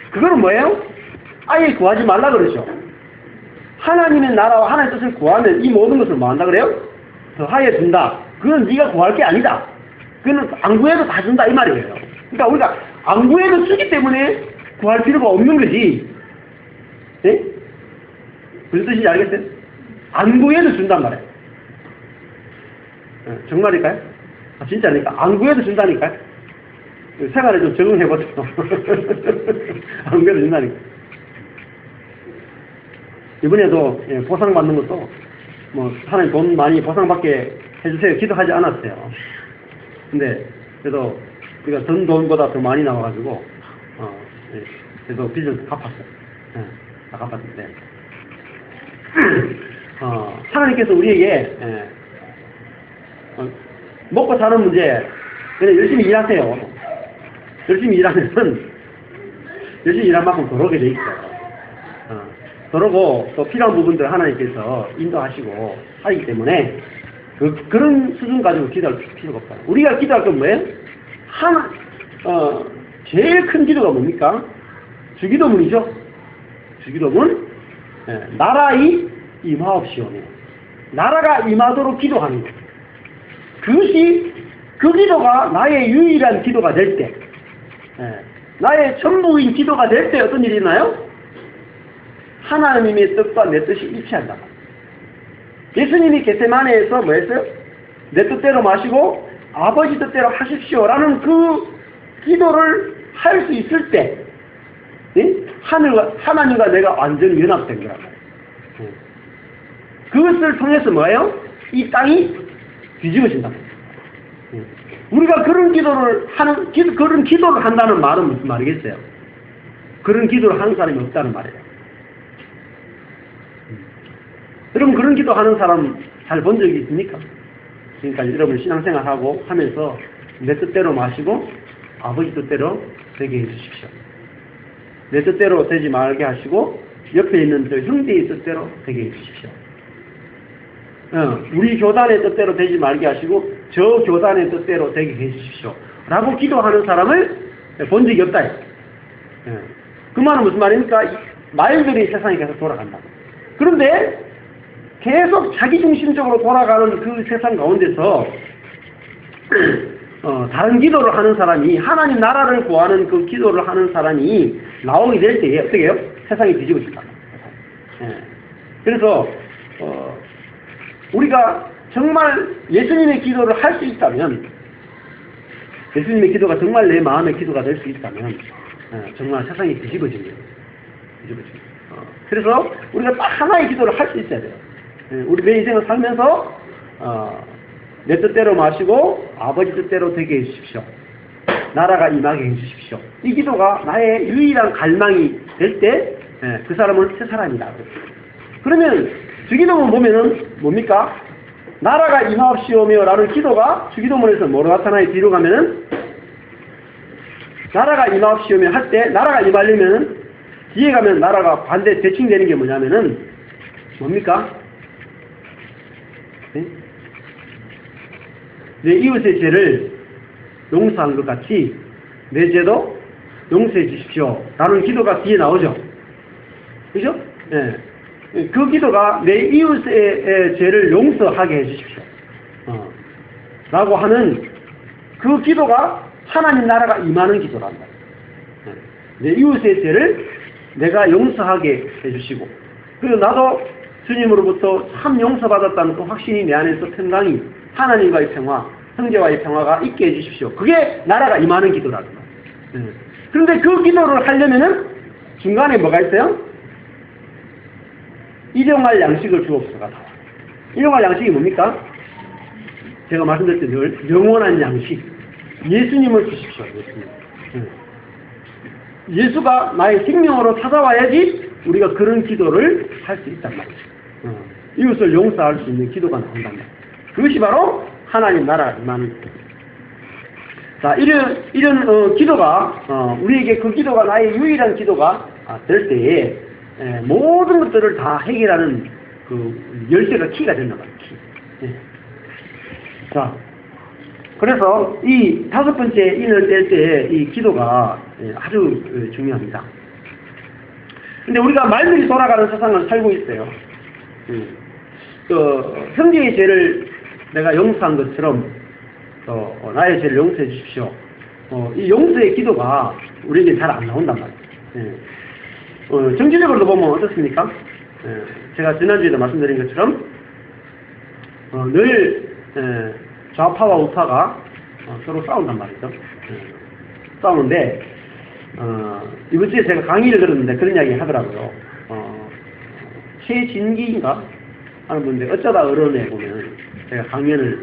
그거는 뭐예요? 아예 구하지 말라 그러죠. 하나님의 나라와 하나님의 뜻을 구하면 이 모든 것을 뭐 한다 그래요? 더하여 준다. 그건 네가 구할 게 아니다. 그건 안 구해도 다 준다 이 말이에요. 그러니까 우리가 안 구해도 주기 때문에 구할 필요가 없는 거지. 네? 무슨 뜻인지 알겠어요? 안 구해도 준단 말이에요. 정말일까요? 진짜니까 안 구해도 준다니까요? 생활에 좀 적응해보세요. 안 구해도 준다니까. 이번에도 보상받는 것도 뭐 하나님 돈 많이 보상받게 해주세요 기도하지 않았어요. 근데 그래도 우리가 든 돈보다 더 많이 나와가지고 그래도 빚을 갚았어요. 다 갚았는데 하나님께서 우리에게 먹고 사는 문제 그냥 열심히 일하세요. 열심히 일하면 열심히 일한 만큼 들어오게 돼 있어요. 그러고 또 필요한 부분들 하나님께서 인도하시고 하기 때문에 그런 수준 가지고 기도할 필요가 없다. 우리가 기도할 건 뭐예요? 제일 큰 기도가 뭡니까? 주기도문이죠. 주기도문. 나라의 임하옵시오며. 나라가 임하도록 기도하는 것. 그것이 그 기도가 나의 유일한 기도가 될 때, 나의 전부인 기도가 될 때 어떤 일이 있나요? 하나님의 뜻과 내 뜻이 일치한다. 예수님이 겟세마네에서 뭐 했어요? 내 뜻대로 마시고 아버지 뜻대로 하십시오라는 그 기도를 할 수 있을 때 하나님과 내가 완전히 연합된 거란 말이에요. 그것을 통해서 뭐예요? 이 땅이 뒤집어진다. 우리가 그런 기도를 그런 기도를 한다는 말은 무슨 말이겠어요? 그런 기도를 하는 사람이 없다는 말이에요. 여러분 그런 기도하는 사람 잘 본 적이 있습니까? 그러니까 여러분 신앙생활하고 하면서 내 뜻대로 마시고 아버지 뜻대로 되게 해주십시오. 내 뜻대로 되지 말게 하시고 옆에 있는 저 형제의 뜻대로 되게 해주십시오. 우리 교단의 뜻대로 되지 말게 하시고 저 교단의 뜻대로 되게 해주십시오. 라고 기도하는 사람을 본 적이 없다. 그 말은 무슨 말입니까? 말들이 세상에 계속 돌아간다. 그런데 계속 자기중심적으로 돌아가는 그 세상 가운데서 다른 기도를 하는 사람이 하나님 나라를 구하는 그 기도를 하는 사람이 나오게 될 때에 어떻게 해요? 세상이 뒤집어진다. 그래서 우리가 정말 예수님의 기도를 할 수 있다면 예수님의 기도가 정말 내 마음의 기도가 될 수 있다면 정말 세상이 뒤집어집니다. 그래서 우리가 딱 하나의 기도를 할 수 있어야 돼요. 우리 내 인생을 살면서 내 뜻대로 마시고 아버지 뜻대로 되게 해주십시오. 나라가 임하게 해주십시오. 이 기도가 나의 유일한 갈망이 될 때 그 사람은 새 사람이다. 그러면 주기도문 보면은 뭡니까? 나라가 임하옵시오며 라는 기도가 주기도문에서 뭐로 나타나요? 뒤로 가면은 나라가 임하옵시오며 할 때 나라가 임하려면은 뒤에 가면 나라가 반대 대칭되는 게 뭐냐면은 뭡니까? 내 이웃의 죄를 용서한 것 같이 내 죄도 용서해 주십시오 라는 기도가 뒤에 나오죠. 그죠? 그 기도가 내 이웃의 죄를 용서하게 해주십시오. 라고 하는 그 기도가 하나님 나라가 임하는 기도란다. 내 이웃의 죄를 내가 용서하게 해주시고 그리고 나도 주님으로부터 참 용서받았다는 그 확신이 내 안에서 평강이 하나님과의 평화, 형제와의 평화가 있게 해주십시오. 그게 나라가 임하는 기도라는 거예요. 그런데 그 기도를 하려면은 중간에 뭐가 있어요? 일용할 양식을 주옵소서가 나와요. 일용할 양식이 뭡니까? 제가 말씀드렸던 늘 영원한 양식. 예수님을 주십시오. 예수가 나의 생명으로 찾아와야지 우리가 그런 기도를 할 수 있단 말이죠. 이웃을 용서할 수 있는 기도가 나온단 말이에요. 그것이 바로 하나님 나라 임하는 기도. 자, 이런 기도가 우리에게 그 기도가 나의 유일한 기도가 될 때에 모든 것들을 다 해결하는 그 열쇠가 키가 된단 말이에요. 키. 자, 그래서 이 다섯 번째 인을 뗄 때 이 기도가 아주 중요합니다. 근데 우리가 말들이 돌아가는 세상을 살고 있어요. 형제의 죄를 내가 용서한 것처럼 나의 죄를 용서해 주십시오. 이 용서의 기도가 우리에게 잘 안 나온단 말이에요. 정치적으로도 보면 어떻습니까? 제가 지난주에도 말씀드린 것처럼 늘 좌파와 우파가 서로 싸운단 말이죠. 싸우는데 이번 주에 제가 강의를 들었는데 그런 이야기 하더라고요. 최진기인가 하는 분인데 어쩌다 어른에 보면 제가 강연을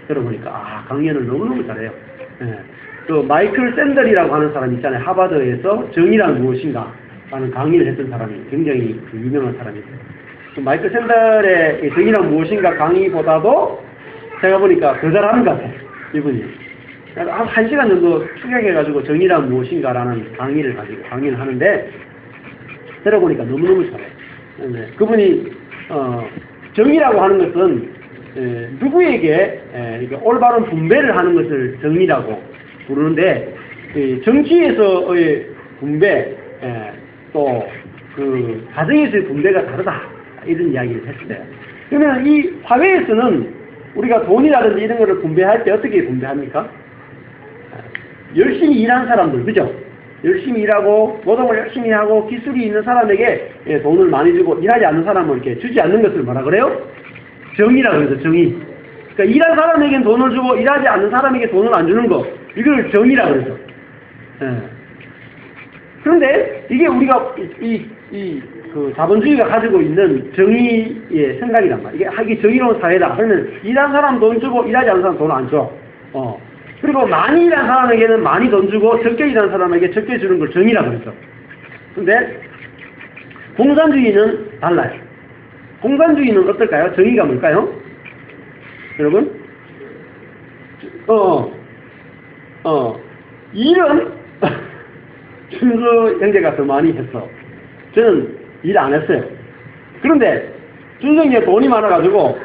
들어보니까 강연을 너무너무 잘해요. 또 마이클 샌들이라고 하는 사람 있잖아요. 하버드에서 정의란 무엇인가 하는 강의를 했던 사람이 굉장히 유명한 사람이에요. 마이클 샌들의 정의란 무엇인가 강의보다도 제가 보니까 더 잘하는 것 같아요. 이분이. 한 1시간 정도 축약해가지고 정의란 무엇인가라는 강의를 하는데 들어보니까 너무너무 잘해요. 그분이 정의라고 하는 것은 누구에게 이렇게 올바른 분배를 하는 것을 정의라고 부르는데 정치에서의 분배 또 그 가정에서의 분배가 다르다 이런 이야기를 했어요. 그러면 이 사회에서는 우리가 돈이라든지 이런 거를 분배할 때 어떻게 분배합니까? 열심히 일하는 사람들, 그죠? 열심히 일하고 노동을 열심히 하고 기술이 있는 사람에게 돈을 많이 주고 일하지 않는 사람은 이렇게 주지 않는 것을 뭐라 그래요? 정의라고 그러죠. 정의. 그러니까 일한 사람에게는 돈을 주고 일하지 않는 사람에게 돈을 안 주는 거, 이걸 정의라고 그러죠. 그런데 이게 우리가 그 자본주의가 가지고 있는 정의의 생각이란 말이야. 이게 정의로운 사회다. 그러면 일한 사람 돈 주고 일하지 않는 사람 돈 안 줘. 그리고 많이 일한 사람에게는 많이 돈 주고 적게 일한 사람에게 적게 주는 걸 정의라고 그러죠. 근데 공산주의는 달라요. 공산주의는 어떨까요? 정의가 뭘까요? 여러분? 일은 준수 형제가 더 많이 했어. 저는 일 안 했어요. 그런데 준수 형제가 돈이 많아가지고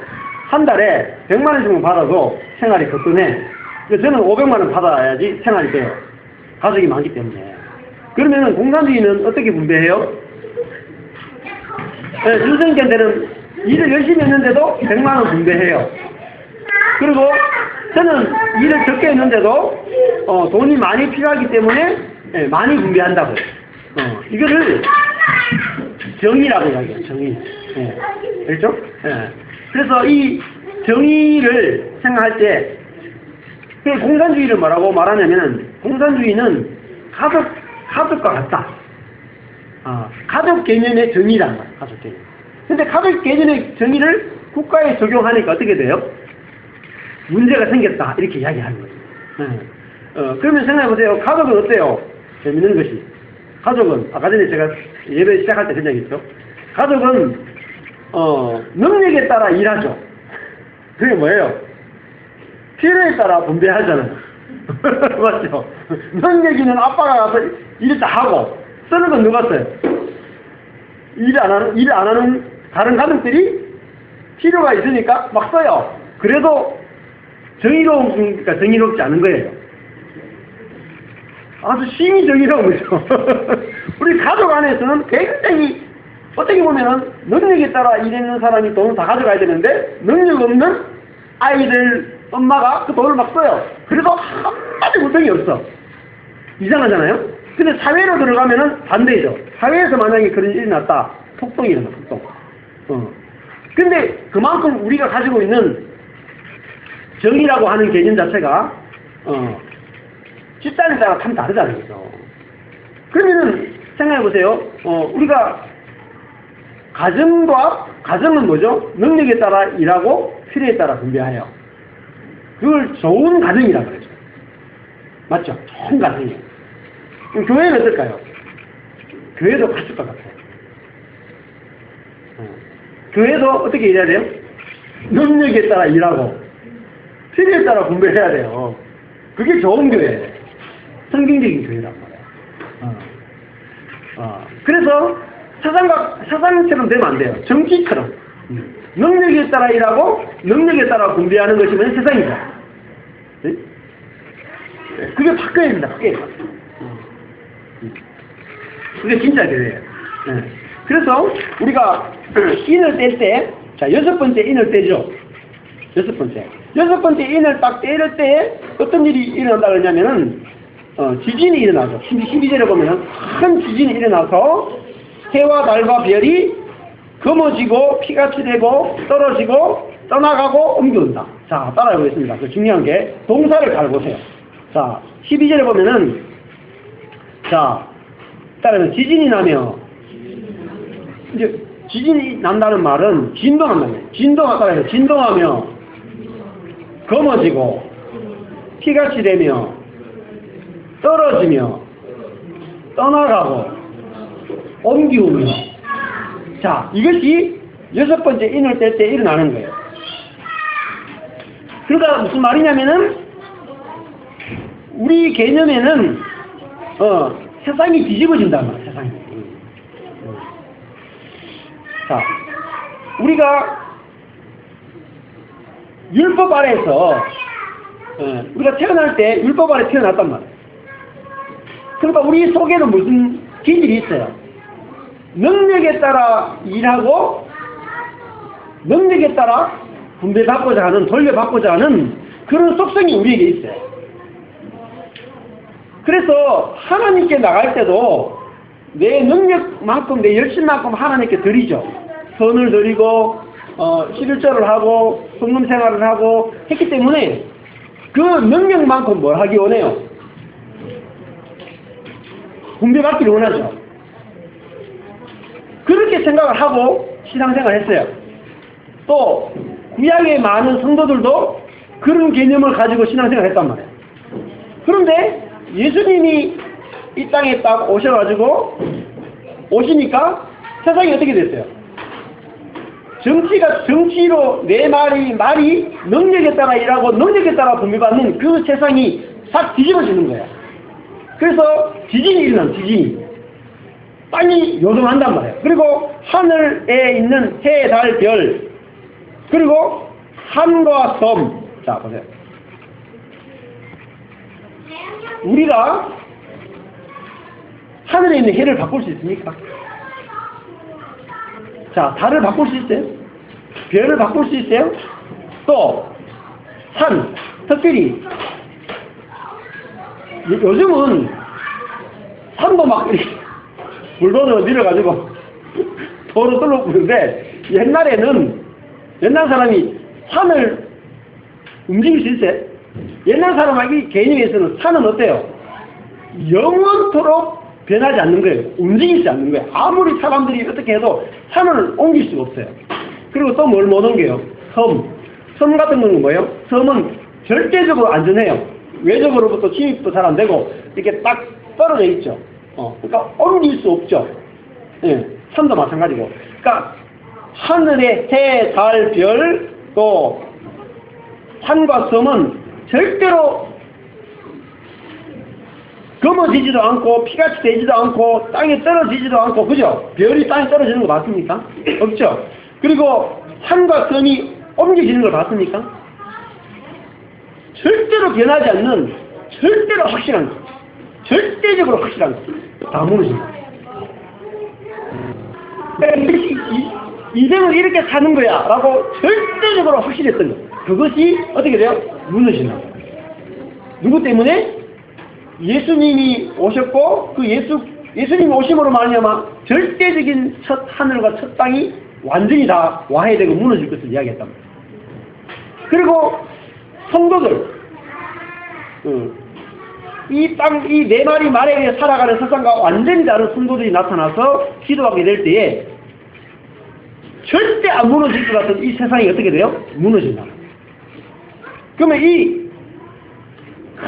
한 달에 100만 원 정도 받아도 생활이 거뜬해. 저는 500만 원 받아야지 생활이 돼요. 가족이 많기 때문에. 그러면 공산주의는 어떻게 분배해요? 준수 형제한테는 일을 열심히 했는데도 100만 원 분배해요. 그리고 저는 일을 적게 했는데도 돈이 많이 필요하기 때문에 많이 분배한다고요. 이거를 정의라고 이야기해요. 정의. 그렇죠? 그래서 이 정의를 생각할 때 공산주의를 뭐라고 말하냐면 공산주의는 가족과 같다. 가족 개념의 정의란 말이에요. 가족 개념. 근데 가족 개념의 정의를 국가에 적용하니까 어떻게 돼요? 문제가 생겼다. 이렇게 이야기하는 거예요. 그러면 생각해보세요. 가족은 어때요? 재밌는 것이. 가족은, 아까 전에 제가 예배 시작할 때 그런 얘기 했죠. 가족은, 능력에 따라 일하죠. 그게 뭐예요? 필요에 따라 분배하잖아요. 맞죠? 능력 있는 아빠가 가서 일 다 하고, 쓰는 건 누가 써요? 일 안 하는 다른 가족들이 필요가 있으니까 막 써요. 그래도 정의로우니까 정의롭지 않은 거예요. 아주 심히 정의로운 거죠. 우리 가족 안에서는 굉장히 어떻게 보면은 능력에 따라 일하는 사람이 돈을 다 가져가야 되는데 능력 없는 아이들 엄마가 그 돈을 막 써요. 그래서 한마디 물병이 없어. 이상하잖아요. 근데 사회로 들어가면은 반대죠. 사회에서 만약에 그런 일이 났다. 폭동이 일어나, 폭동. 근데 그만큼 우리가 가지고 있는 정의라고 하는 개념 자체가 집단에 따라 참 다르다는 거죠. 그러면은 생각해보세요. 우리가 가정은 뭐죠? 능력에 따라 일하고 필요에 따라 분배해요. 그걸 좋은 가정이라고 그러죠. 맞죠? 좋은 가정이에요. 그럼 교회는 어떨까요? 교회도 가족과 같아요. 교회도 어떻게 일해야 돼요? 능력에 따라 일하고 필요에 따라 분배해야 돼요. 그게 좋은 교회예요. 성경적인 교회란 말이에요. 그래서 세상처럼 되면 안 돼요. 정치처럼. 능력에 따라 일하고 능력에 따라 분배하는 것이면 세상이죠. 네? 그게 바뀌어야 됩니다. 바뀌어야 돼요. 그게 진짜 교회예요. 그래서 우리가 인을 뗄 때, 자, 6번째 인을 떼죠. 6번째 인을 딱 떼를 때 어떤 일이 일어난다 그러냐면은 지진이 일어나죠. 12절에 보면 큰 지진이 일어나서 해와 달과 별이 검어지고 피같이 되고 떨어지고 떠나가고 옮겨온다. 자, 따라해보겠습니다. 그 중요한 게 동사를 잘 보세요. 자, 12절에 보면은 자, 따라서 지진이 나며 이제 지진이 난다는 말은 진동한다는 진동하다가 진동하며 검어지고 피같이 되며 떨어지며 떠나가고 옮기우며 자, 이것이 6번째 인을 뗄 때 일어나는 거예요. 그러니까 무슨 말이냐면은 우리 개념에는 세상이 뒤집어진단 말이야. 세상이. 자, 우리가 율법 아래에서 우리가 태어날 때 율법 아래 태어났단 말이에요. 그러니까 우리 속에는 무슨 기질이 있어요. 능력에 따라 일하고 능력에 따라 분배받고자 하는, 돌려받고자 하는 그런 속성이 우리에게 있어요. 그래서 하나님께 나갈 때도 내 능력만큼, 내 열심만큼 하나님께 드리죠. 선을 드리고 11절을 하고 성금 생활을 하고 했기 때문에 그 능력만큼 뭘 하기 원해요? 분배받기를 원하죠. 그렇게 생각을 하고 신앙생활을 했어요. 또 구약의 많은 성도들도 그런 개념을 가지고 신앙생활을 했단 말이에요. 그런데 예수님이 이 땅에 딱 오시니까 세상이 어떻게 됐어요? 정치로 내 말이 능력에 따라 일하고 능력에 따라 분배받는 그 세상이 싹 뒤집어지는 거예요. 그래서 지진이 일어난 지진이. 땅이 요동한단 말이에요. 그리고 하늘에 있는 해, 달, 별, 그리고 산과 섬. 자, 보세요. 우리가 하늘에 있는 해를 바꿀 수 있습니까? 자, 달을 바꿀 수 있어요? 별을 바꿀 수 있어요? 또 산, 특별히 요즘은 산도 막 불도저 밀어가지고 도로 뚫고 그러는데 옛날 사람이 산을 움직일 수 있어요? 옛날 사람에게 개념에서는 산은 어때요? 영원토록 변하지 않는 거예요. 움직이지 않는 거예요. 아무리 사람들이 어떻게 해도 산을 옮길 수가 없어요. 그리고 또 뭘 못 옮겨요? 섬 같은 건 뭐예요? 섬은 절대적으로 안전해요. 외적으로부터 침입도 잘 안 되고 이렇게 딱 떨어져 있죠. 그러니까 옮길 수 없죠. 예, 산도 마찬가지고. 그러니까 하늘의 해, 달, 별, 또 산과 섬은 절대로 검어지지도 않고 피같이 되지도 않고 땅에 떨어지지도 않고, 그죠? 별이 땅에 떨어지는 거 맞습니까? 없죠? 그리고 산과 섬이 옮겨지는 걸 봤습니까? 절대로 변하지 않는, 절대로 확실한 거, 절대적으로 확실한 거, 다 무너집니다. 인생을 이렇게 사는 거야 라고 절대적으로 확실했던 거, 그것이 어떻게 돼요? 무너진다. 누구 때문에? 예수님이 오셨고 그 예수님이 오심으로 말미암아 절대적인 첫 하늘과 첫 땅이 완전히 다 와해되고 무너질 것을 이야기했단 말이에요. 그리고 성도들, 이 네 마리 말에 의해 살아가는 세상과 완전히 다른 성도들이 나타나서 기도하게 될 때에 절대 안 무너질 것 같은 이 세상이 어떻게 돼요? 무너진다. 그러면 이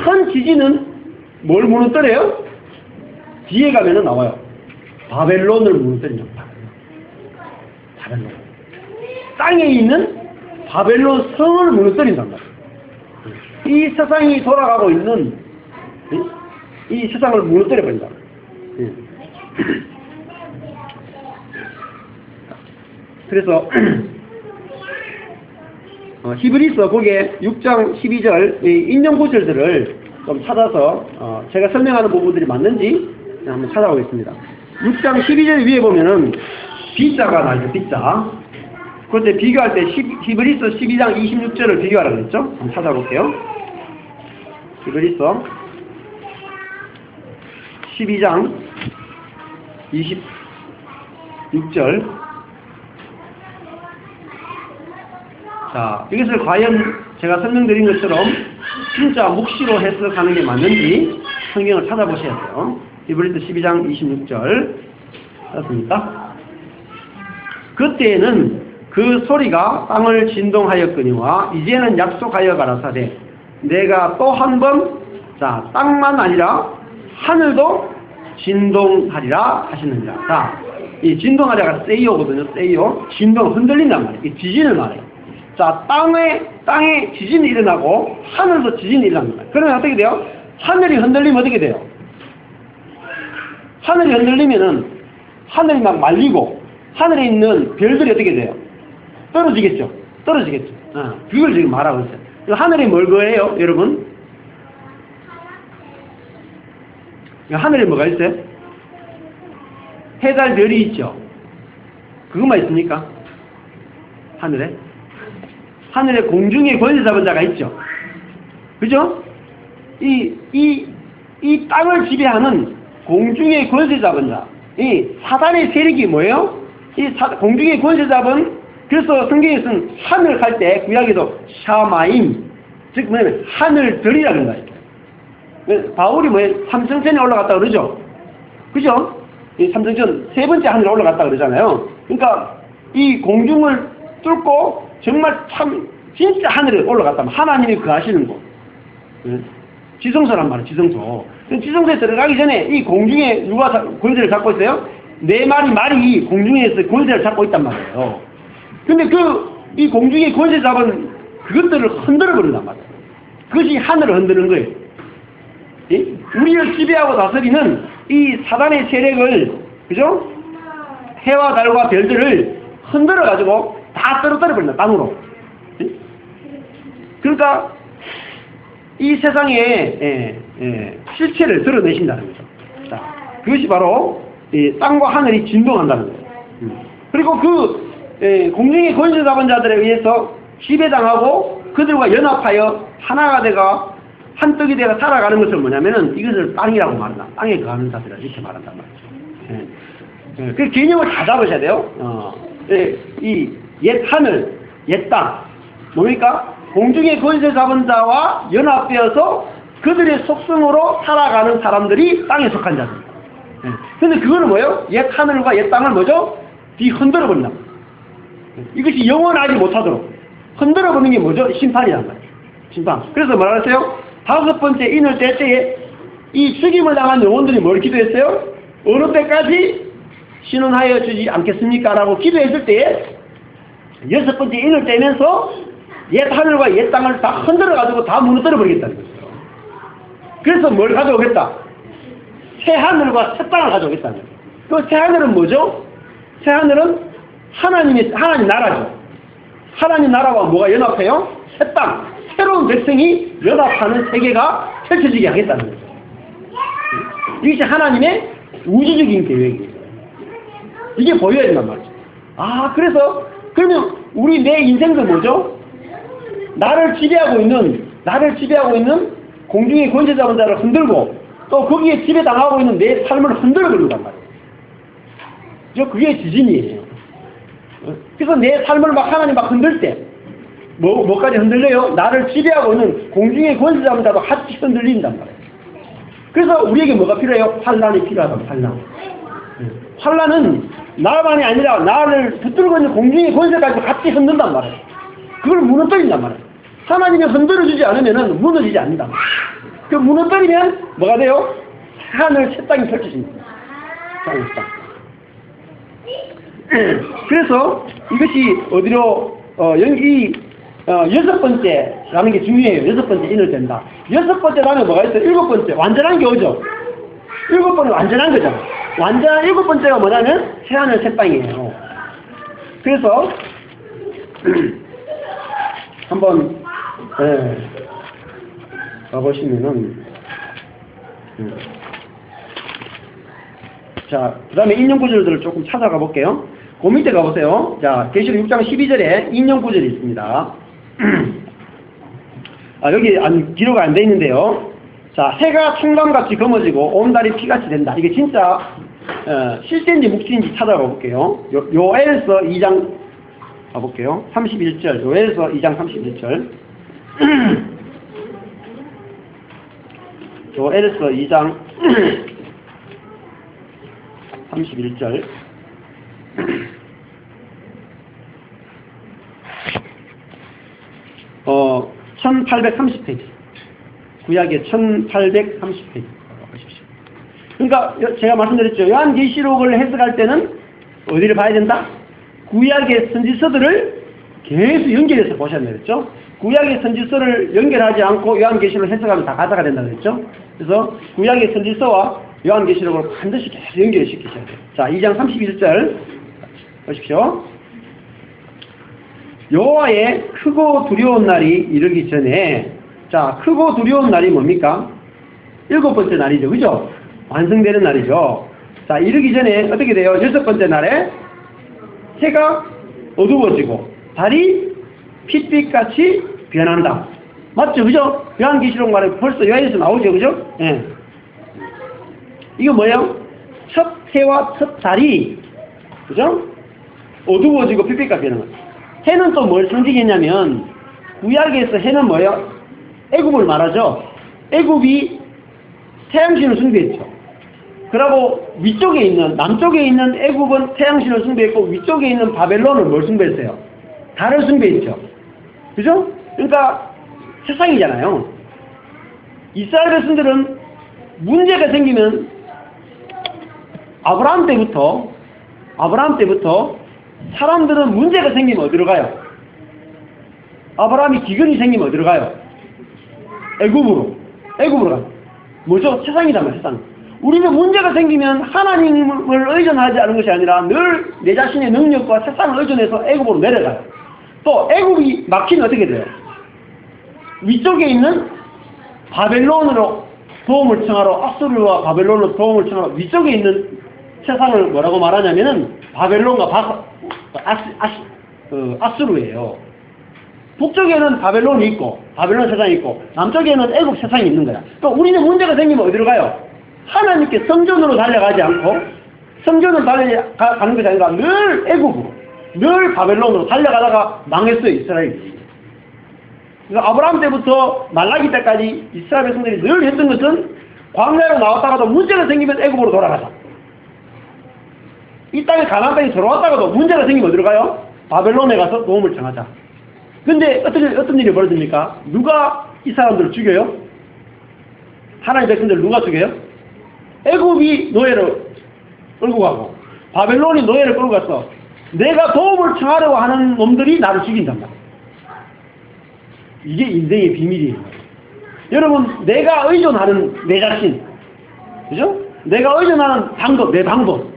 큰 지진은 뭘 무너뜨려요? 뒤에 가면은 나와요. 바벨론을 무너뜨리는 바벨론. 땅에 있는 바벨론 성을 무너뜨린단 말이에요. 이 세상이 돌아가고 있는 이 세상을 무너뜨려 버린다. 그래서 히브리서 거기에 6장 12절 인용 구절들을 좀 찾아서 제가 설명하는 부분들이 맞는지 한번 찾아보겠습니다. 6장 12절 위에 보면은 B자가 나와요. B자. 그때 비교할 때 히브리서 12장 26절을 비교하라고 했죠. 한번 찾아볼게요. 히브리서 12장 26절. 자, 이것을 과연 제가 설명드린 것처럼 진짜 묵시로 해석하는 게 맞는지 성경을 찾아보셔야 돼요. 히브리서 12장 26절 맞습니까? 그때에는 그 소리가 땅을 진동하였거니와 이제는 약속하여 가라사대 내가 또 한 번 자 땅만 아니라 하늘도 진동하리라 하시느니라. 자, 이 진동하리가 세이오거든요. 세이오. 진동, 흔들린단 말이에요. 이 지진을 말해요. 자, 땅에 지진이 일어나고 하늘도 지진이 일어납니다. 그러면 어떻게 돼요? 하늘이 흔들리면 어떻게 돼요? 하늘이 흔들리면은 하늘이 막 말리고 하늘에 있는 별들이 어떻게 돼요? 떨어지겠죠. 그걸 지금 말하고 있어요. 하늘이 뭘 거예요, 여러분? 하늘에 뭐가 있어요? 해, 달, 별이 있죠. 그것만 있습니까? 하늘에? 하늘에 공중에 권세 잡은 자가 있죠. 그죠? 이 땅을 지배하는 공중에 권세 잡은 자. 이 사단의 세력이 뭐예요? 공중에 권세 잡은, 그래서 성경에서는 하늘 갈 때 구약에도 샤마임, 즉 뭐냐면 하늘들이라 그런다. 바울이 뭐예요? 삼성천에 올라갔다 그러죠? 그죠? 이 삼성천 세 번째 하늘에 올라갔다 그러잖아요. 그러니까 이 공중을 뚫고 정말 참 진짜 하늘에 올라갔다. 하나님이 거하시는 곳. 지성소란 말이에요. 지성소. 지성소에 들어가기 전에 이 공중에 누가 권세를 잡고 있어요? 네 마리 말이 공중에서 권세를 잡고 있단 말이에요. 근데 이 공중에 권세 잡은 그것들을 흔들어 버린단 말이에요. 그것이 하늘을 흔드는 거예요. 우리를 지배하고 다스리는 이 사단의 세력을, 그죠? 해와 달과 별들을 흔들어 가지고 다 떨어뜨려 버린다, 땅으로. 그러니까 이 세상에 실체를 드러내신다는 거죠. 자, 그것이 바로 땅과 하늘이 진동한다는 거예요. 그리고 공중의 권세 잡은 자들에 의해서 지배당하고 그들과 연합하여 하나가 되가 한떡이 되어 살아가는 것은 뭐냐면은 이것을 땅이라고 말한다. 땅에 거하는 자들을 이렇게 말한단 말이죠. 그 개념을 다 잡으셔야 돼요. 이 옛 하늘, 옛 땅, 뭡니까? 공중의 권세 잡은 자와 연합되어서 그들의 속성으로 살아가는 사람들이 땅에 속한 자들. 근데 그거는 뭐예요? 옛 하늘과 옛 땅을 뭐죠? 흔들어 버린다. 이것이 영원하지 못하도록 흔들어 버리는 게 뭐죠? 심판이란 말이에요. 심판. 그래서 뭐라 그랬어요? 다섯 번째 인을 뗄 때에 이 죽임을 당한 영혼들이 뭘 기도했어요? 어느 때까지 신원하여 주지 않겠습니까? 라고 기도했을 때에 여섯 번째 인을 떼면서 옛 하늘과 옛 땅을 다 흔들어 가지고 다 무너뜨려 버리겠다는 거죠. 그래서 뭘 가져오겠다? 새 하늘과 새 땅을 가져오겠다는 거예요. 그 새 하늘은 뭐죠? 새 하늘은 하나님 나라죠. 하나님 나라와 뭐가 연합해요? 새 땅, 새로운 백성이 연합하는 세계가 펼쳐지게 하겠다는 거죠. 이것이 하나님의 우주적인 계획이에요. 이게 보여야 된단 말이죠. 그러면 내 인생도 뭐죠? 나를 지배하고 있는 공중의 권세 잡은 자를 흔들고 또 거기에 지배당하고 있는 내 삶을 흔들어 버린단 말이에요. 그게 지진이에요. 그래서 내 삶을 하나님 흔들 때 뭐까지 흔들려요? 나를 지배하고 있는 공중의 권세 잡은 자도 같이 흔들린단 말이에요. 그래서 우리에게 뭐가 필요해요? 환란이 필요하다. 환란은 나만이 아니라 나를 붙들고 있는 공중의 권세까지 같이 흔든단 말이에요. 그걸 무너뜨린단 말이에요. 하나님이 흔들어주지 않으면 무너지지 않는단 말이에요. 그 무너뜨리면 뭐가 돼요? 하늘 새 땅이 펼쳐집니다. 그래서 이것이 어디로 여섯 번째라는 게 중요해요. 여섯 번째 인을 뗀다. 여섯 번째 다음에 뭐가 있어요? 일곱 번째 완전한 게 오죠. 일곱 번은 완전한 거잖아. 완전한 일곱 번째가 뭐냐면 새하늘 새 땅이에요. 그래서 한번 가보시면은 자, 그 다음에 인용 구절들을 조금 찾아가 볼게요. 그 밑에 가보세요. 자, 계시록 6장 12절에 인용 구절이 있습니다. 여기 기록 안 돼 있는데요. 자, 해가 청담같이 검어지고 온 달이 피같이 된다. 이게 진짜 실제인지 묵시인지 찾아가 볼게요. 요엘서 2장 가볼게요. 31절. 요엘서 2장 31절. 요엘서 2장 31절. 어, 1830페이지. 구약의 1830페이지. 보십시오. 그러니까 제가 말씀드렸죠. 요한계시록을 해석할 때는 어디를 봐야 된다? 구약의 선지서들을 계속 연결해서 보셔야 되겠죠. 구약의 선지서를 연결하지 않고 요한계시록을 해석하면 다 가짜가 된다고 했죠. 그래서 구약의 선지서와 요한계시록을 반드시 계속 연결시키셔야 돼요. 자, 2장 31절 보십시오. 여호와의 크고 두려운 날이 이르기 전에, 자, 크고 두려운 날이 뭡니까? 7번째 날이죠. 그죠? 완성되는 날이죠. 자, 이르기 전에 어떻게 돼요? 6번째 날에 해가 어두워지고 달이 핏빛같이 변한다. 맞죠? 그죠? 요한계시록 말에 벌써 요한에서 나오죠. 그죠? 예. 이거 뭐예요? 첫 해와 첫 달이, 그죠? 어두워지고 핏빛같이 변하는 거예요. 해는 또 뭘 상징했냐면, 구약에서 해는 뭐예요? 애굽을 말하죠. 애굽이 태양신을 숭배했죠. 그리고 위쪽에 있는, 남쪽에 있는 애굽은 태양신을 숭배했고, 위쪽에 있는 바벨론은 뭘 숭배했어요? 달을 숭배했죠. 그죠? 그러니까 세상이잖아요. 이스라엘 백성들은 문제가 생기면 아브라함 때부터 사람들은 문제가 생기면 어디로 가요? 아브라함이 기근이 생기면 어디로 가요? 애굽으로 가요. 뭐죠? 세상이란 말이에요. 세상. 우리는 문제가 생기면 하나님을 의존하지 않은 것이 아니라 늘 내 자신의 능력과 세상을 의존해서 애굽으로 내려가요. 또 애굽이 막히면 어떻게 돼요? 위쪽에 있는 바벨론으로 도움을 청하러, 아수르와 바벨론으로 도움을 청하러 위쪽에 있는 세상을 뭐라고 말하냐면은 바벨론과 아수르예요. 북쪽에는 바벨론이 있고, 바벨론 세상이 있고, 남쪽에는 애굽 세상이 있는 거야. 또 우리는 문제가 생기면 어디로 가요? 하나님께 성전으로 달려가지 않고, 성전으로 달려가는 것이 아니라 늘 애굽으로, 늘 바벨론으로 달려가다가 망했어요, 이스라엘이. 그래서 아브라함 때부터 말라기 때까지 이스라엘 백성들이 늘 했던 것은 광야로 나왔다가도 문제가 생기면 애굽으로 돌아가자. 이 땅에 가나안 땅에 들어왔다가도 문제가 생기면 어디로 가요? 바벨론에 가서 도움을 청하자. 근데 어떤 일이 벌어집니까? 누가 이 사람들을 죽여요? 하나님 백성들을 누가 죽여요? 애굽이 노예를 끌고 가고 바벨론이 노예를 끌고 갔어. 내가 도움을 청하려고 하는 놈들이 나를 죽인단 말이에요. 이게 인생의 비밀이에요. 여러분, 내가 의존하는 내 자신, 그죠? 내가 의존하는 방법, 내 방법,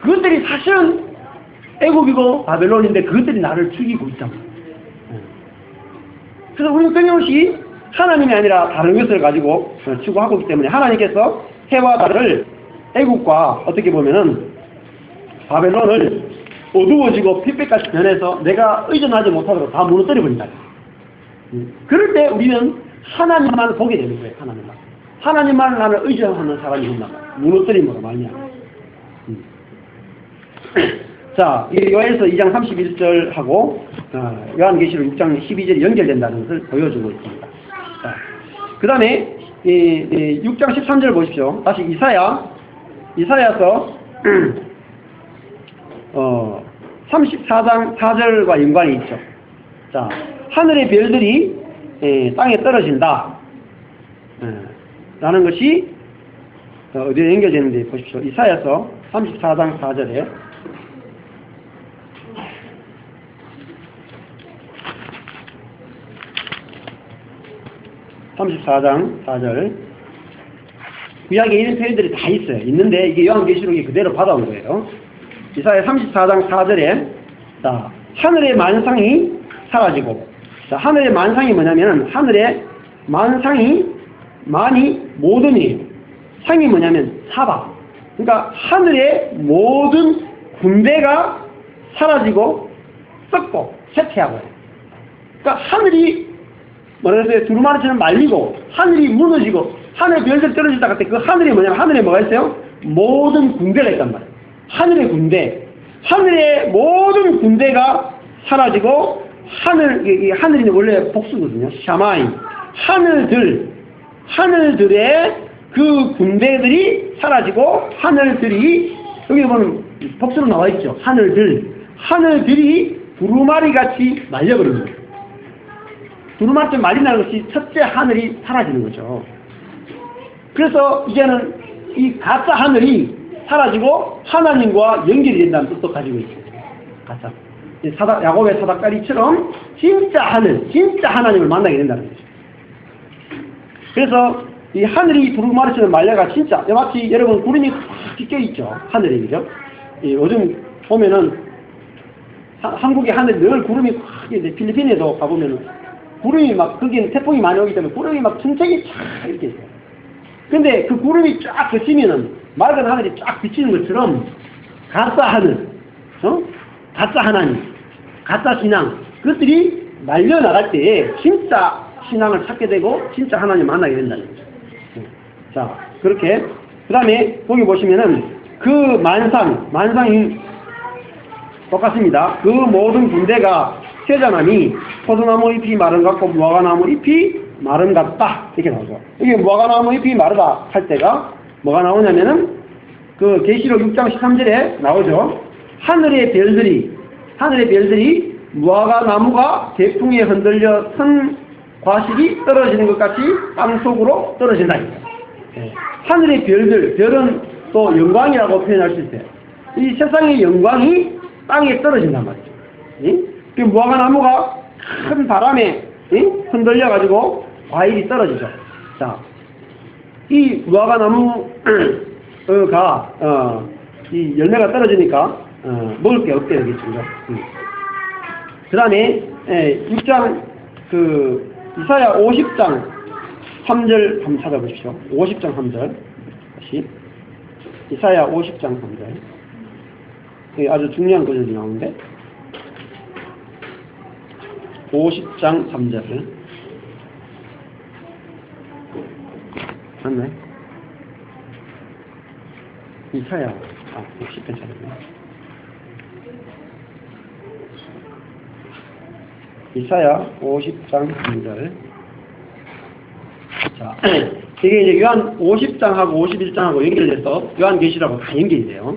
그것들이 사실은 애굽이고 바벨론인데 그것들이 나를 죽이고 있단 말이에요. 그래서 우리는 끊임없이 하나님이 아니라 다른 것을 가지고 추구하고 있기 때문에 하나님께서 해와 달을 애굽과 어떻게 보면은 바벨론을 어두워지고 핏빛같이 변해서 내가 의존하지 못하도록 다 무너뜨려 버린다. 그럴 때 우리는 하나님만 보게 되는 거예요. 하나님만 나는 의존하는 사람이 된다. 무너뜨림으로 말이야. 자, 요한에서 2장 31절하고 요한계시록 6장 12절이 연결된다는 것을 보여주고 있습니다. 자, 그 다음에 6장 13절 보십시오. 다시 이사야서 34장 4절과 연관이 있죠. 자, 하늘의 별들이 땅에 떨어진다 라는 것이 어디에 연결되는지 보십시오. 이사야서 34장 4절에 구약에 이런 표현들이 다 있어요. 있는데 이게 요한계시록이 그대로 받아온 거예요. 이사야 34장 4절에 자, 하늘의 만상이 사라지고, 자, 하늘의 만상이 뭐냐면 하늘의 만이 모든이, 상이 뭐냐면 사바. 그러니까 하늘의 모든 군대가 사라지고 썩고 쇠퇴하고 해요. 그러니까 하늘이 뭐라 그랬어요? 두루마리처럼 말리고 하늘이 무너지고 하늘의 별들 떨어졌다 할 때 그 하늘이 뭐냐면 하늘에 뭐가 있어요? 모든 군대가 있단 말이에요. 하늘의 군대. 하늘의 모든 군대가 사라지고 하늘이 원래 복수거든요. 샤마임. 하늘들의 그 군대들이 사라지고 하늘들이 여기 보면 복수로 나와 있죠. 하늘들이 두루마리같이 말려버립니다. 두루마리처럼 말린다는 것이 첫째 하늘이 사라지는 거죠. 그래서 이제는 이 가짜 하늘이 사라지고 하나님과 연결이 된다는 뜻도 가지고 있어요. 가짜. 야곱의 사닥다리처럼 진짜 하나님을 만나게 된다는 거죠. 그래서 이 하늘이 두루마리처럼 말려가 진짜 마치 여러분 구름이 꽉 찢겨 있죠. 하늘에. 그죠? 요즘 보면은 한국의 하늘이 늘 구름이 크게 이제 필리핀에도 가보면은 구름이 막 거기는 태풍이 많이 오기 때문에 구름이 막 천천히 쫙 이렇게 있어요. 근데 그 구름이 쫙 그치면은 맑은 하늘이 쫙 비치는 것처럼 가짜 하늘, 가짜 하나님, 가짜 신앙 그것들이 말려나갈 때에 진짜 신앙을 찾게 되고 진짜 하나님 만나게 된다는 거죠. 자, 그렇게 그 다음에 거기 보시면은 그 만상이 똑같습니다. 그 모든 군대가 세자나니 포도나무 잎이 마름 같고 무화과나무 잎이 마름 같다 이렇게 나오죠. 이게 무화과나무 잎이 마르다 할 때가 뭐가 나오냐면은 그 계시록 6장 13절에 나오죠. 하늘의 별들이 무화과나무가 대풍에 흔들려 선 과실이 떨어지는 것 같이 땅 속으로 떨어진다. 네. 하늘의 별은 또 영광이라고 표현할 수 있어요. 이 세상의 영광이 땅에 떨어진단 말이죠. 네? 그 무화과나무가 큰 바람에 흔들려가지고 과일이 떨어지죠. 자, 이 무화과나무가 이 열매가 떨어지니까 먹을 게 없게 되겠죠. 그 다음에 6장 이사야 50장 3절 한번 찾아보십시오. 50장 3절 다시 이사야 50장 3절 아주 중요한 구절이 나오는데 50장 3절을 맞나요? 이사야 60편 찾았네. 이사야 50장 3절. 자, 이게 이제 요한 50장하고 51장하고 연결돼서 요한계시라고 다 연결이 돼요.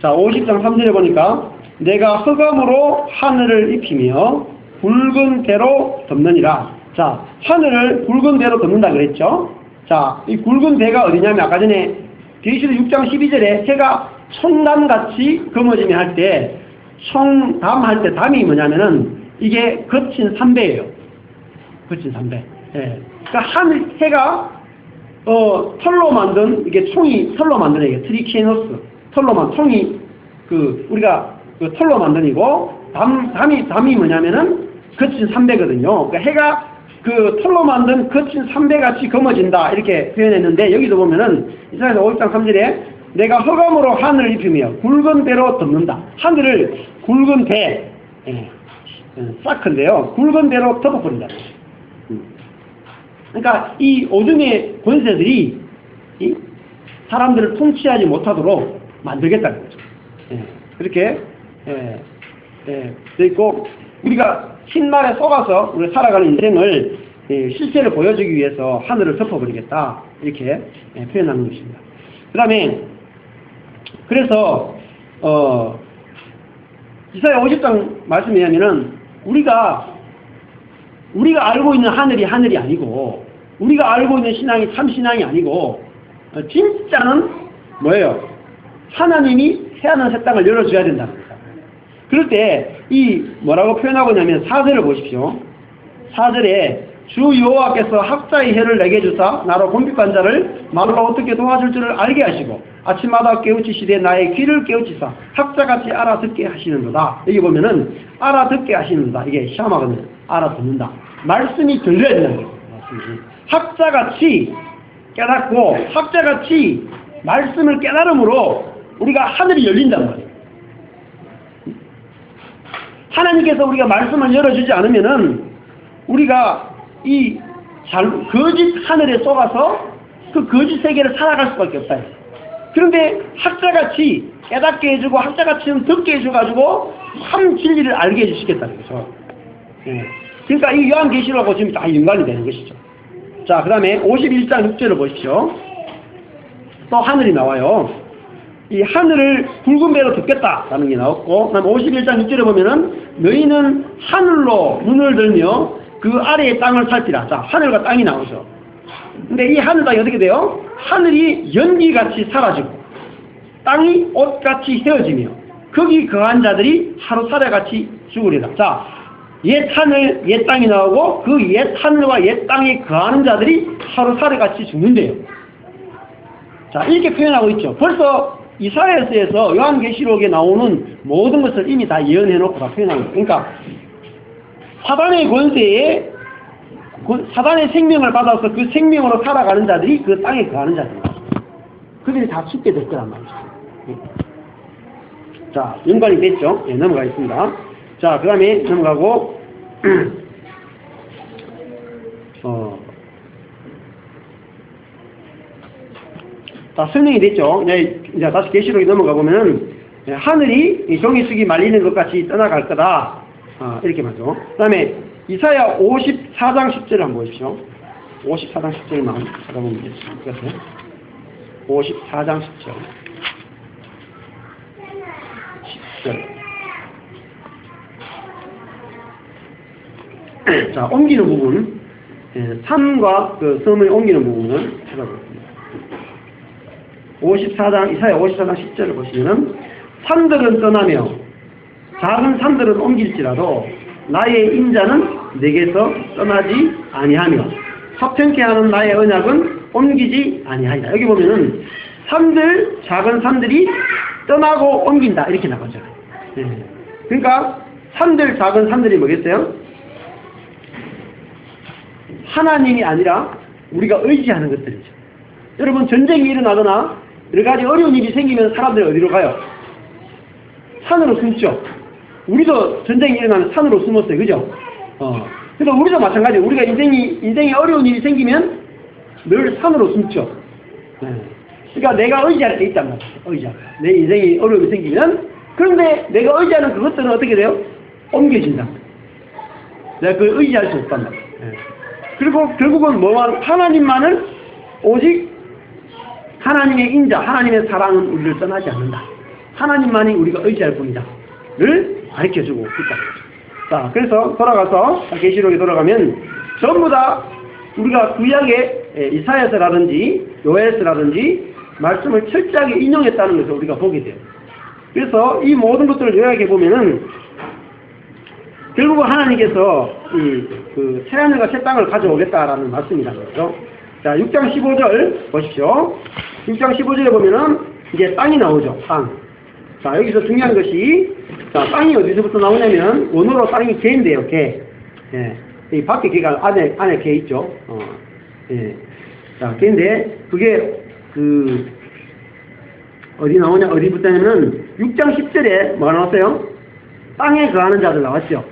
자, 50장 3절에 보니까 내가 흑암으로 하늘을 입히며 붉은 대로 덮느니라. 자, 하늘을 붉은 대로 덮는다 그랬죠? 자, 이 굵은 대가 어디냐면 아까 전에 계시록 6장 12절에 해가 청담같이 검어지며 할 때 청담할 때 담이 뭐냐면은 이게 거친 삼배예요. 거친 삼배. 예. 그러니까 해가 털로 만든 이게 총이 털로 만든 이게 트리케노스 총이 우리가 털로 만든이고 담이 뭐냐면은 거친 삼배거든요. 그러니까 해가 털로 만든 거친 삼배같이 검어진다 이렇게 표현했는데 여기도 보면은 이사야서 5장 3절에 내가 흑암으로 하늘을 입히며 굵은 대로 덮는다. 하늘을 굵은 대 사크인데요. 굵은 대로 덮어버린다. 그러니까 이 오중의 권세들이 사람들을 통치하지 못하도록 만들겠다는 거죠. 그렇게 돼 있고 우리가 신말에 속아서 우리가 살아가는 인생을 실체를 보여주기 위해서 하늘을 덮어버리겠다 이렇게 표현하는 것입니다. 그 다음에 그래서 이사야 50장 말씀에 의하면은 우리가 알고 있는 하늘이 아니고 우리가 알고 있는 신앙이 참 신앙이 아니고 진짜는 뭐예요? 하나님이 새하늘 새 땅을 열어줘야 된다는 겁니다. 그럴 때 이 뭐라고 표현하고 있냐면 4절을 보십시오. 4절에 주 여호와께서 학자의 혀를 내게 주사 나로 곤비한 자를 말로 어떻게 도와줄 줄을 알게 하시고 아침마다 깨우치시되 나의 귀를 깨우치사 학자같이 알아듣게 하시는도다. 여기 보면은 알아듣게 하시는도다. 이게 시험하거든요. 알아듣는다. 말씀이 들려야 된다는 거예요. 학자같이 깨닫고 학자같이 말씀을 깨달음으로 우리가 하늘이 열린단 말이에요. 하나님께서 우리가 말씀을 열어주지 않으면은 우리가 거짓 하늘에 속아서 그 거짓 세계를 살아갈 수밖에 없다. 그런데 학자같이 깨닫게 해주고 학자같이 듣게 해줘가지고 참 진리를 알게 해주시겠다는 거죠. 그러니까 이 요한계시록하고 지금 다 연관이 되는 것이죠. 자, 그 다음에 51장 6절을 보십시오. 또 하늘이 나와요. 이 하늘을 굵은 배로 덮겠다라는 게 나왔고, 그 다음에 51장 6절에 보면은 너희는 하늘로 눈을 들며 그 아래의 땅을 살피라. 자, 하늘과 땅이 나오죠. 근데 이 하늘 땅이 어떻게 돼요? 하늘이 연기같이 사라지고 땅이 옷같이 헤어지며 거기 거한 자들이 하루살이같이 죽으리라. 자, 옛 하늘, 옛 땅이 나오고 그 옛 하늘과 옛 땅에 거하는 자들이 하루살이같이 죽는데요. 자, 이렇게 표현하고 있죠. 벌써 이사야서에서 요한계시록에 나오는 모든 것을 이미 다 예언해놓고 다 표현하고 있어요. 그러니까 사단의 권세에 사단의 생명을 받아서 그 생명으로 살아가는 자들이 그 땅에 거하는 자들입니다. 그들이 다 죽게 될 거란 말이죠. 자, 연관이 됐죠? 예, 넘어가겠습니다. 자, 그 다음에 넘어가고 자, 설명이 됐죠? 네, 이제 다시 계시록에 넘어가 보면은 하늘이 종이쑥이 말리는 것 같이 떠나갈 거다. 이렇게 말죠. 그 다음에 이사야 54장 10절을 한번 보십시오. 54장 10절만 찾아보면 되겠어요. 54장 10절. 10절. 자, 옮기는 부분. 산과 그 섬을 옮기는 부분을 찾아보겠습니다. 54장, 이사야 54장 10절을 보시면은 산들은 떠나며 작은 산들은 옮길지라도 나의 인자는 내게서 떠나지 아니하며 화평케 하는 나의 언약은 옮기지 아니하리라. 여기 보면은 산들, 작은 산들이 떠나고 옮긴다 이렇게 나가죠. 그러니까 산들, 작은 산들이 뭐겠어요? 하나님이 아니라 우리가 의지하는 것들이죠. 여러분, 전쟁이 일어나거나 여러 가지 어려운 일이 생기면 사람들이 어디로 가요? 산으로 숨죠. 우리도 전쟁이 일어나면 산으로 숨었어요. 그죠? 그래서 우리도 마찬가지예요. 우리가 인생에 어려운 일이 생기면 늘 산으로 숨죠. 그러니까 내가 의지할 때 있단 말이에요. 의지할 때. 내 인생에 어려움이 생기면, 그런데 내가 의지하는 그것들은 어떻게 돼요? 옮겨진다. 내가 그걸 의지할 수 없단 말이에요. 그리고 결국은 뭐만, 하나님만을 오직 하나님의 인자, 하나님의 사랑은 우리를 떠나지 않는다. 하나님만이 우리가 의지할 뿐이다. 를 가르쳐주고 있다. 자, 그래서 돌아가서 계시록에 돌아가면 전부 다 우리가 구약의 이사야서라든지 요엘서라든지 말씀을 철저하게 인용했다는 것을 우리가 보게 돼요. 그래서 이 모든 것들을 요약해 보면은 결국은 하나님께서 그 새하늘과 새 땅을 가져오겠다라는 말씀이라는 거죠. 자, 6장 15절 보십시오. 6장 15절에 보면은 이제 땅이 나오죠. 땅. 자, 여기서 중요한 것이, 자, 땅이 어디서부터 나오냐면 원어로 땅이 개인데요. 개. 예. 이 밖에 개가 안에 개 있죠. 예. 자, 개인데 그게 어디 나오냐, 어디부터 하냐면 6장 10절에 뭐가 나왔어요? 땅에 거하는 자들 나왔죠.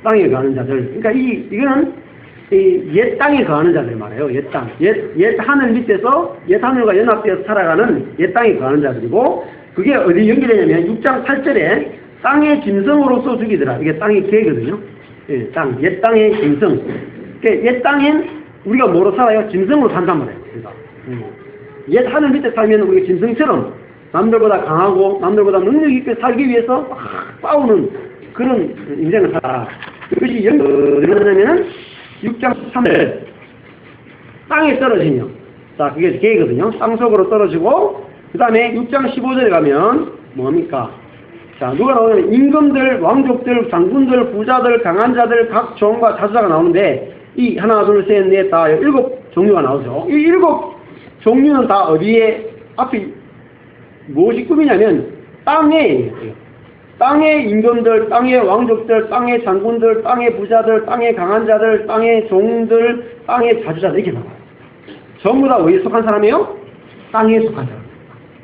땅에 거하는 자들. 그러니까 이거는 옛 땅에 거하는 자들 말이에요. 옛 땅. 옛 하늘 밑에서 옛 하늘과 연합되어서 살아가는 옛 땅에 거하는 자들이고, 그게 어디 연결되냐면 6장 8절에 땅의 짐승으로서 죽이더라. 이게 땅의 개거든요. 예, 땅. 옛 땅의 짐승. 그러니까 옛 땅엔 우리가 뭐로 살아요? 짐승으로 산단 말이에요. 그러니까. 옛 하늘 밑에 살면 우리가 짐승처럼 남들보다 강하고 남들보다 능력 있게 살기 위해서 막 싸우는 그런 인생을 살아. 그것이 어디냐면은 6장 3절 땅에 떨어지며, 자, 그게 개거든요. 땅 속으로 떨어지고, 그 다음에 6장 15절에 가면 뭡니까? 자, 누가 나오냐면 임금들, 왕족들, 장군들, 부자들, 강한 자들, 각 종과 자수자가 나오는데, 이 하나, 둘, 셋, 넷, 다 7종류가 나오죠. 이 7종류는 다 어디에 앞이 무엇이 꿈이냐면 땅에, 땅의 임금들, 땅의 왕족들, 땅의 장군들, 땅의 부자들, 땅의 강한 자들, 땅의 종들, 땅의 자주자들 이렇게 나와요. 전부 다 어디에 속한 사람이에요? 땅에 속한 사람.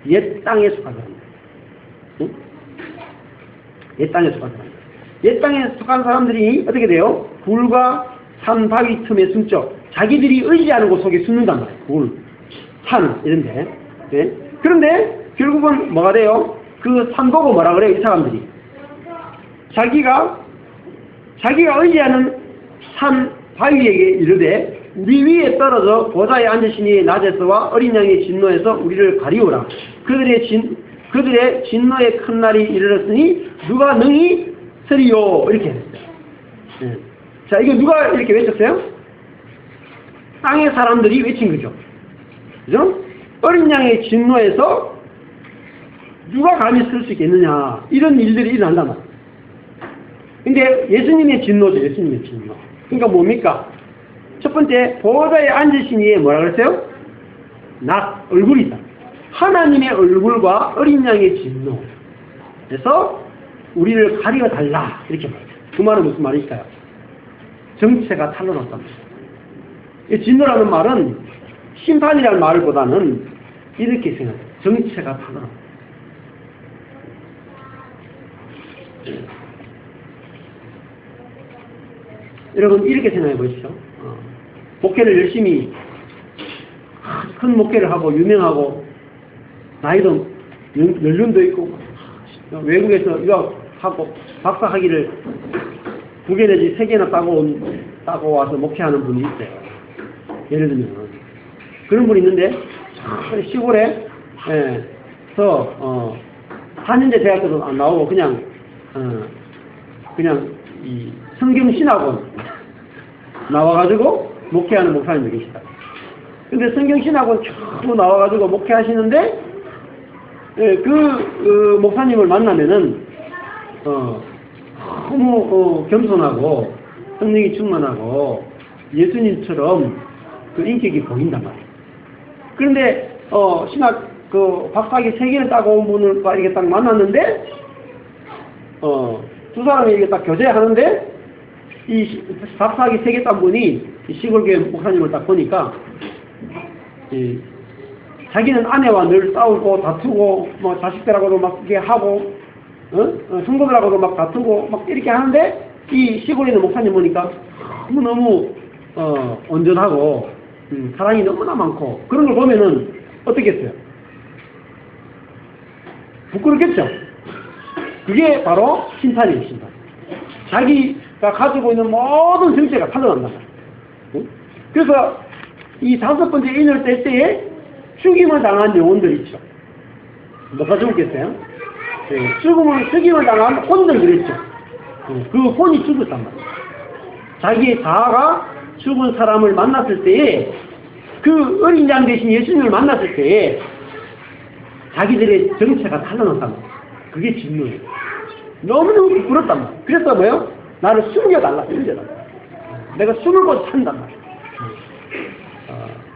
옛 땅에 속한 사람. 응? 옛 땅에 속한 사람. 옛 땅에 속한 사람들이 어떻게 돼요? 굴과 산, 바위 틈에 숨죠. 자기들이 의지하는 곳 속에 숨는단 말이에요. 굴, 산 이런데. 네? 그런데 결국은 뭐가 돼요? 그 산 보고 뭐라 그래요? 이 사람들이. 자기가 의지하는 산, 바위에게 이르되 우리 위에 떨어져 보좌에 앉으시니 낮에서와 어린 양의 진노에서 우리를 가리우라. 그들의 진노의 큰 날이 이르렀으니 누가 능히 서리요. 이렇게 했어요. 네. 자, 이거 누가 이렇게 외쳤어요? 땅의 사람들이 외친 거죠. 그죠? 어린 양의 진노에서 누가 감히 쓸 수 있겠느냐. 이런 일들이 일어난단 말이에요. 근데 예수님의 진노죠. 예수님의 진노. 그러니까 뭡니까? 첫 번째, 보좌에 앉으신 이에 뭐라 그랬어요? 얼굴이다. 하나님의 얼굴과 어린 양의 진노. 그래서 우리를 가리워 달라 이렇게 말해요. 그 말은 무슨 말일까요? 정체가 탄로났단 말이에요. 진노라는 말은 심판이라는 말보다는 이렇게 생각해요. 정체가 탄로났다. 여러분 이렇게 생각해 보십시오. 목회를 열심히 큰 목회를 하고 유명하고 나이도 연륜도 있고 외국에서 유학하고 박사 학위를 2개 내지 3개나 따고 와서 목회하는 분이 있어요. 예를 들면 그런 분이 있는데 시골에 4년제 대학교도 안 나오고 그냥 이 성경신학원 나와가지고 목회하는 목사님이 계시다. 근데 성경신학원 쭉 나와가지고 목회하시는데 그 목사님을 만나면은 너무 겸손하고 성령이 충만하고 예수님처럼 그 인격이 보인단 말이에요. 그런데 신학 박사학위 3개를 따고 온 분을 이렇게 딱 만났는데 두 사람이 이렇게 딱 교제하는데 이 박사학위 3개 딴 분이 시골교회 목사님을 딱 보니까 자기는 아내와 늘 싸우고 다투고 뭐 자식들하고도 막 이렇게 하고 성도들하고도 막 다투고 막 이렇게 하는데 이 시골에 있는 목사님 보니까 너무 온전하고 사랑이 너무나 많고 그런 걸 보면은 어떻겠어요? 부끄럽겠죠? 그게 바로 심판이에요, 심판. 자기가 가지고 있는 모든 정체가 탄로난다. 그래서 이 5번째 인을 뗄 때에 죽임을 당한 영혼들 있죠. 누가 죽었겠어요? 죽임을 당한 혼들 그랬죠. 그 혼이 죽었단 말이에요. 자기의 자아가 죽은 사람을 만났을 때에 그 어린 양 대신 예수님을 만났을 때에 자기들의 정체가 탄로났단 말이에요. 그게 진노예요. 너무너무 부끄럽단 말이에요. 그래서 뭐요? 나를 숨겨달라. 내가 숨을 곳 산단 말이에요.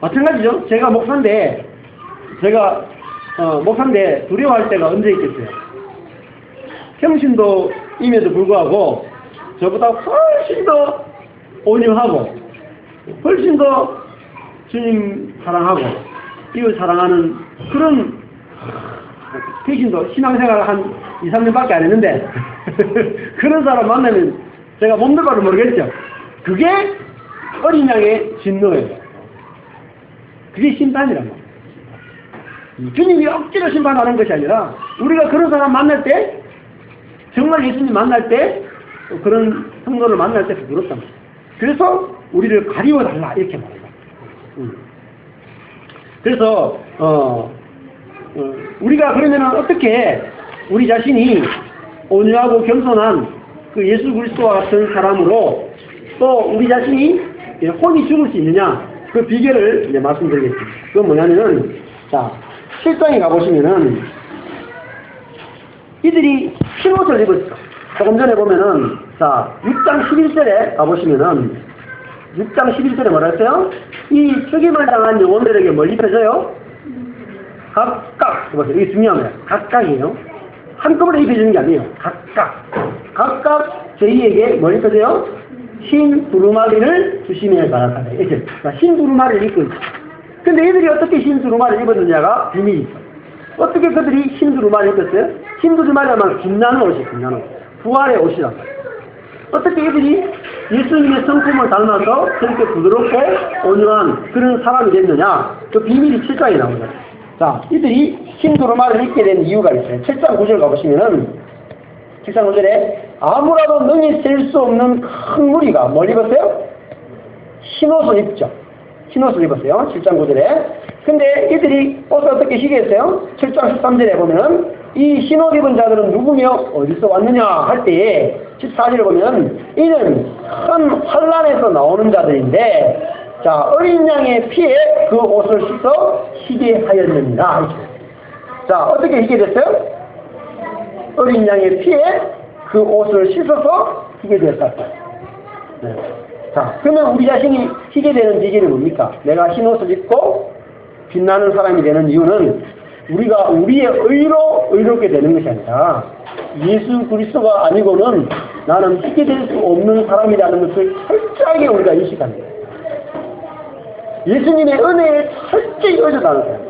마찬가지죠. 제가 목사인데 두려워할 때가 언제 있겠어요? 평신도임에도 불구하고 저보다 훨씬 더 온유하고 훨씬 더 주님 사랑하고 이웃 사랑하는 그런 평신도 신앙생활을 한 2, 3년밖에 안 했는데 그런 사람 만나면 제가 몸둘 바를 모르겠죠. 그게 어린 양의 진노예요. 그게 심판이란 말이에요. 주님이 억지로 심판하는 것이 아니라 우리가 그런 사람 만날 때 정말 예수님 만날 때 그런 성도를 만날 때 부끄럽단 말이에요. 그래서 우리를 가리워달라 이렇게 말합니다. 그래서 우리가 그러면 어떻게 우리 자신이 온유하고 겸손한 그 예수 그리스도와 같은 사람으로 또 우리 자신이 혼이 죽을 수 있느냐 그 비결을 이제 말씀드리겠습니다. 그건 뭐냐면은 자 7장에 가보시면은 이들이 흰옷을 입었어. 조금 전에 보면은 자 6장 11절에 가보시면은 6장 11절에 뭐라 했어요? 이 죽임을 당한 영혼들에게 뭘 입혀져요? 각각 이게 중요한 거예요. 각각이에요. 한꺼번에 입혀주는 게 아니에요. 각각 저희에게 뭘 입혀져요? 흰 두루마리를 주시면 바랍니다. 이제 흰 두루마리를 입고 있죠. 근데 이들이 어떻게 흰 두루마리를 입었느냐가 비밀이 있어. 어떻게 그들이 흰 두루마리를 입었어요? 흰 두루마리는 빛나는 옷이 빛나는 옷. 부활의 옷이란 말이에요. 어떻게 이들이 예수님의 성품을 닮아서 그렇게 부드럽고 온유한 그런 사람이 됐느냐? 그 비밀이 7장에 나옵니다. 자, 이들이 흰 두루마리를 입게 된 이유가 있어요. 7장 9절 가보시면은 7장 9절에 아무라도 능히 셀 수 없는 큰 무리가 뭘 입었어요? 흰옷을 입죠. 흰옷을 입었어요. 7장 9절에. 근데 이들이 옷을 어떻게 희게했어요? 7장 13절에 보면은 이 흰옷 입은 자들은 누구며 어디서 왔느냐 할 때에 14절에 보면 이는 큰 환란에서 나오는 자들인데 자 어린 양의 피에 그 옷을 씻어 희게 하였느니라. 자 어떻게 희게 됐어요? 어린 양의 피에 그 옷을 씻어서 희게 되었다. 네. 자 그러면 우리 자신이 희게 되는 비결이 뭡니까? 내가 흰 옷을 입고 빛나는 사람이 되는 이유는 우리가 우리의 의로 의롭게 되는 것이 아니라 예수 그리스도가 아니고는 나는 희게 될 수 없는 사람이라는 것을 철저하게 우리가 인식하는 거예요. 예수님의 은혜에 철저히 의존하는 거예요.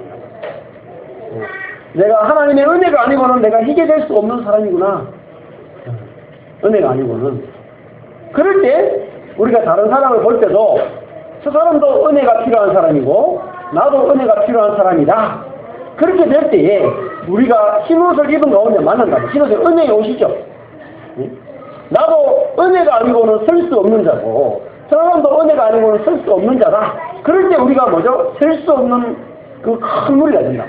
내가 하나님의 은혜가 아니고는 내가 희게 될 수 없는 사람이구나. 은혜가 아니고는. 그럴 때 우리가 다른 사람을 볼 때도 저 사람도 은혜가 필요한 사람이고 나도 은혜가 필요한 사람이다. 그렇게 될 때에 우리가 흰옷을 입은 가운데 만난다. 흰옷은 은혜의 옷이죠. 나도 은혜가 아니고는 설 수 없는 자고 저 사람도 은혜가 아니고는 설 수 없는 자다. 그럴 때 우리가 뭐죠? 설 수 없는 그 큰 무리가 된다.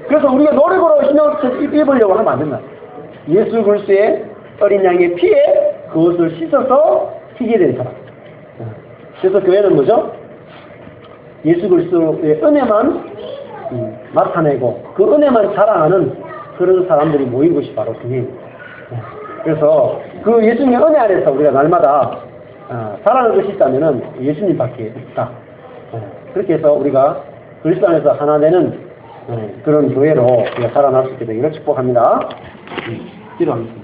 그래서 우리가 노력으로 흰옷을 입으려고 하면 안 된다. 예수 그리스도의 어린 양의 피에 그것을 씻어서 희게 된 사람. 그래서 교회는 뭐죠? 예수 그리스도의 은혜만 나타내고 그 은혜만 자랑하는 그런 사람들이 모인 것이 바로 교회입니다. 그래서 그 예수님의 은혜 안에서 우리가 날마다 자랑할 것이 있다면 예수님밖에 없다. 그렇게 해서 우리가 그리스도 안에서 하나 되는 그런 교회로 우리가 살아날 수 있게 되기를 축복합니다. 기도하겠습니다.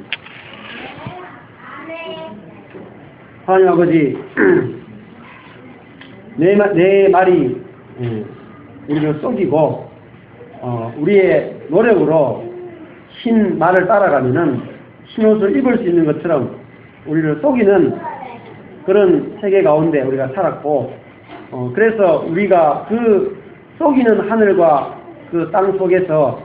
하나님 아버지, 내 말이 우리를 속이고 우리의 노력으로 흰 말을 따라가면은 흰옷을 입을 수 있는 것처럼 우리를 속이는 그런 세계 가운데 우리가 살았고 그래서 우리가 그 속이는 하늘과 그 땅 속에서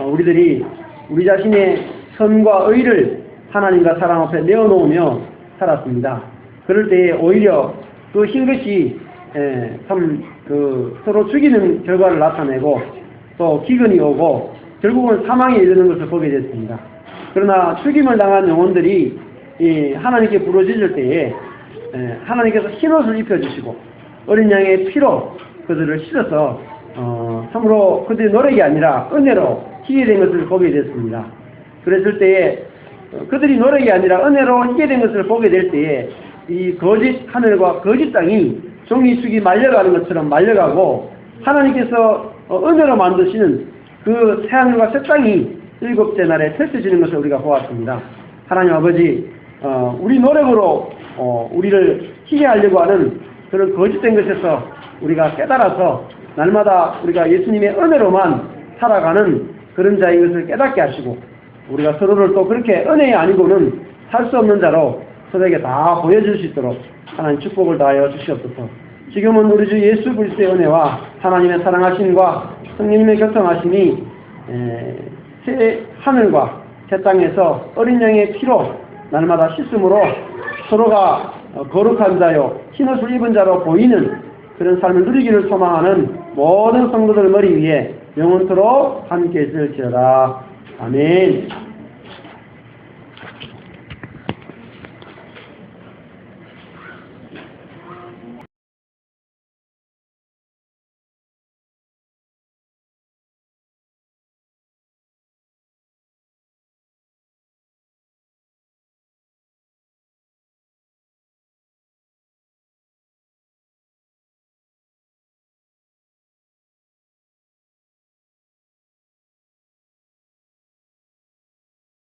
우리들이 우리 자신의 선과 의를 하나님과 사람 앞에 내어놓으며 살았습니다. 그럴 때에 오히려 그 흰 것이 참 서로 죽이는 결과를 나타내고 또 기근이 오고 결국은 사망에 이르는 것을 보게 됐습니다. 그러나 죽임을 당한 영혼들이 하나님께 부르짖을 때에 하나님께서 흰옷을 입혀주시고 어린 양의 피로 그들을 씻어서 참으로 그들의 노력이 아니라 은혜로 희게 된 것을 보게 됐습니다. 그랬을 때에 그들이 노력이 아니라 은혜로 희게 된 것을 보게 될 때에 이 거짓 하늘과 거짓 땅이 종이 축이 말려가는 것처럼 말려가고 하나님께서 은혜로 만드시는 그 새하늘과 새 땅이 일곱째 날에 펼쳐지는 것을 우리가 보았습니다. 하나님 아버지, 우리 노력으로 우리를 희게 하려고 하는 그런 거짓된 것에서 우리가 깨달아서 날마다 우리가 예수님의 은혜로만 살아가는 그런 자인 것을 깨닫게 하시고 우리가 서로를 또 그렇게 은혜 아니고는 살 수 없는 자로 서로에게 다 보여줄 수 있도록 하나님 축복을 다하여 주시옵소서. 지금은 우리 주 예수 그리스도의 은혜와 하나님의 사랑하심과 성령님의 교통하심이 새 하늘과 새 땅에서 어린 양의 피로 날마다 씻음으로 서로가 거룩한 자요 흰옷을 입은 자로 보이는 그런 삶을 누리기를 소망하는 모든 성도들 머리 위에 영원토록 함께 있을지어다. 아멘.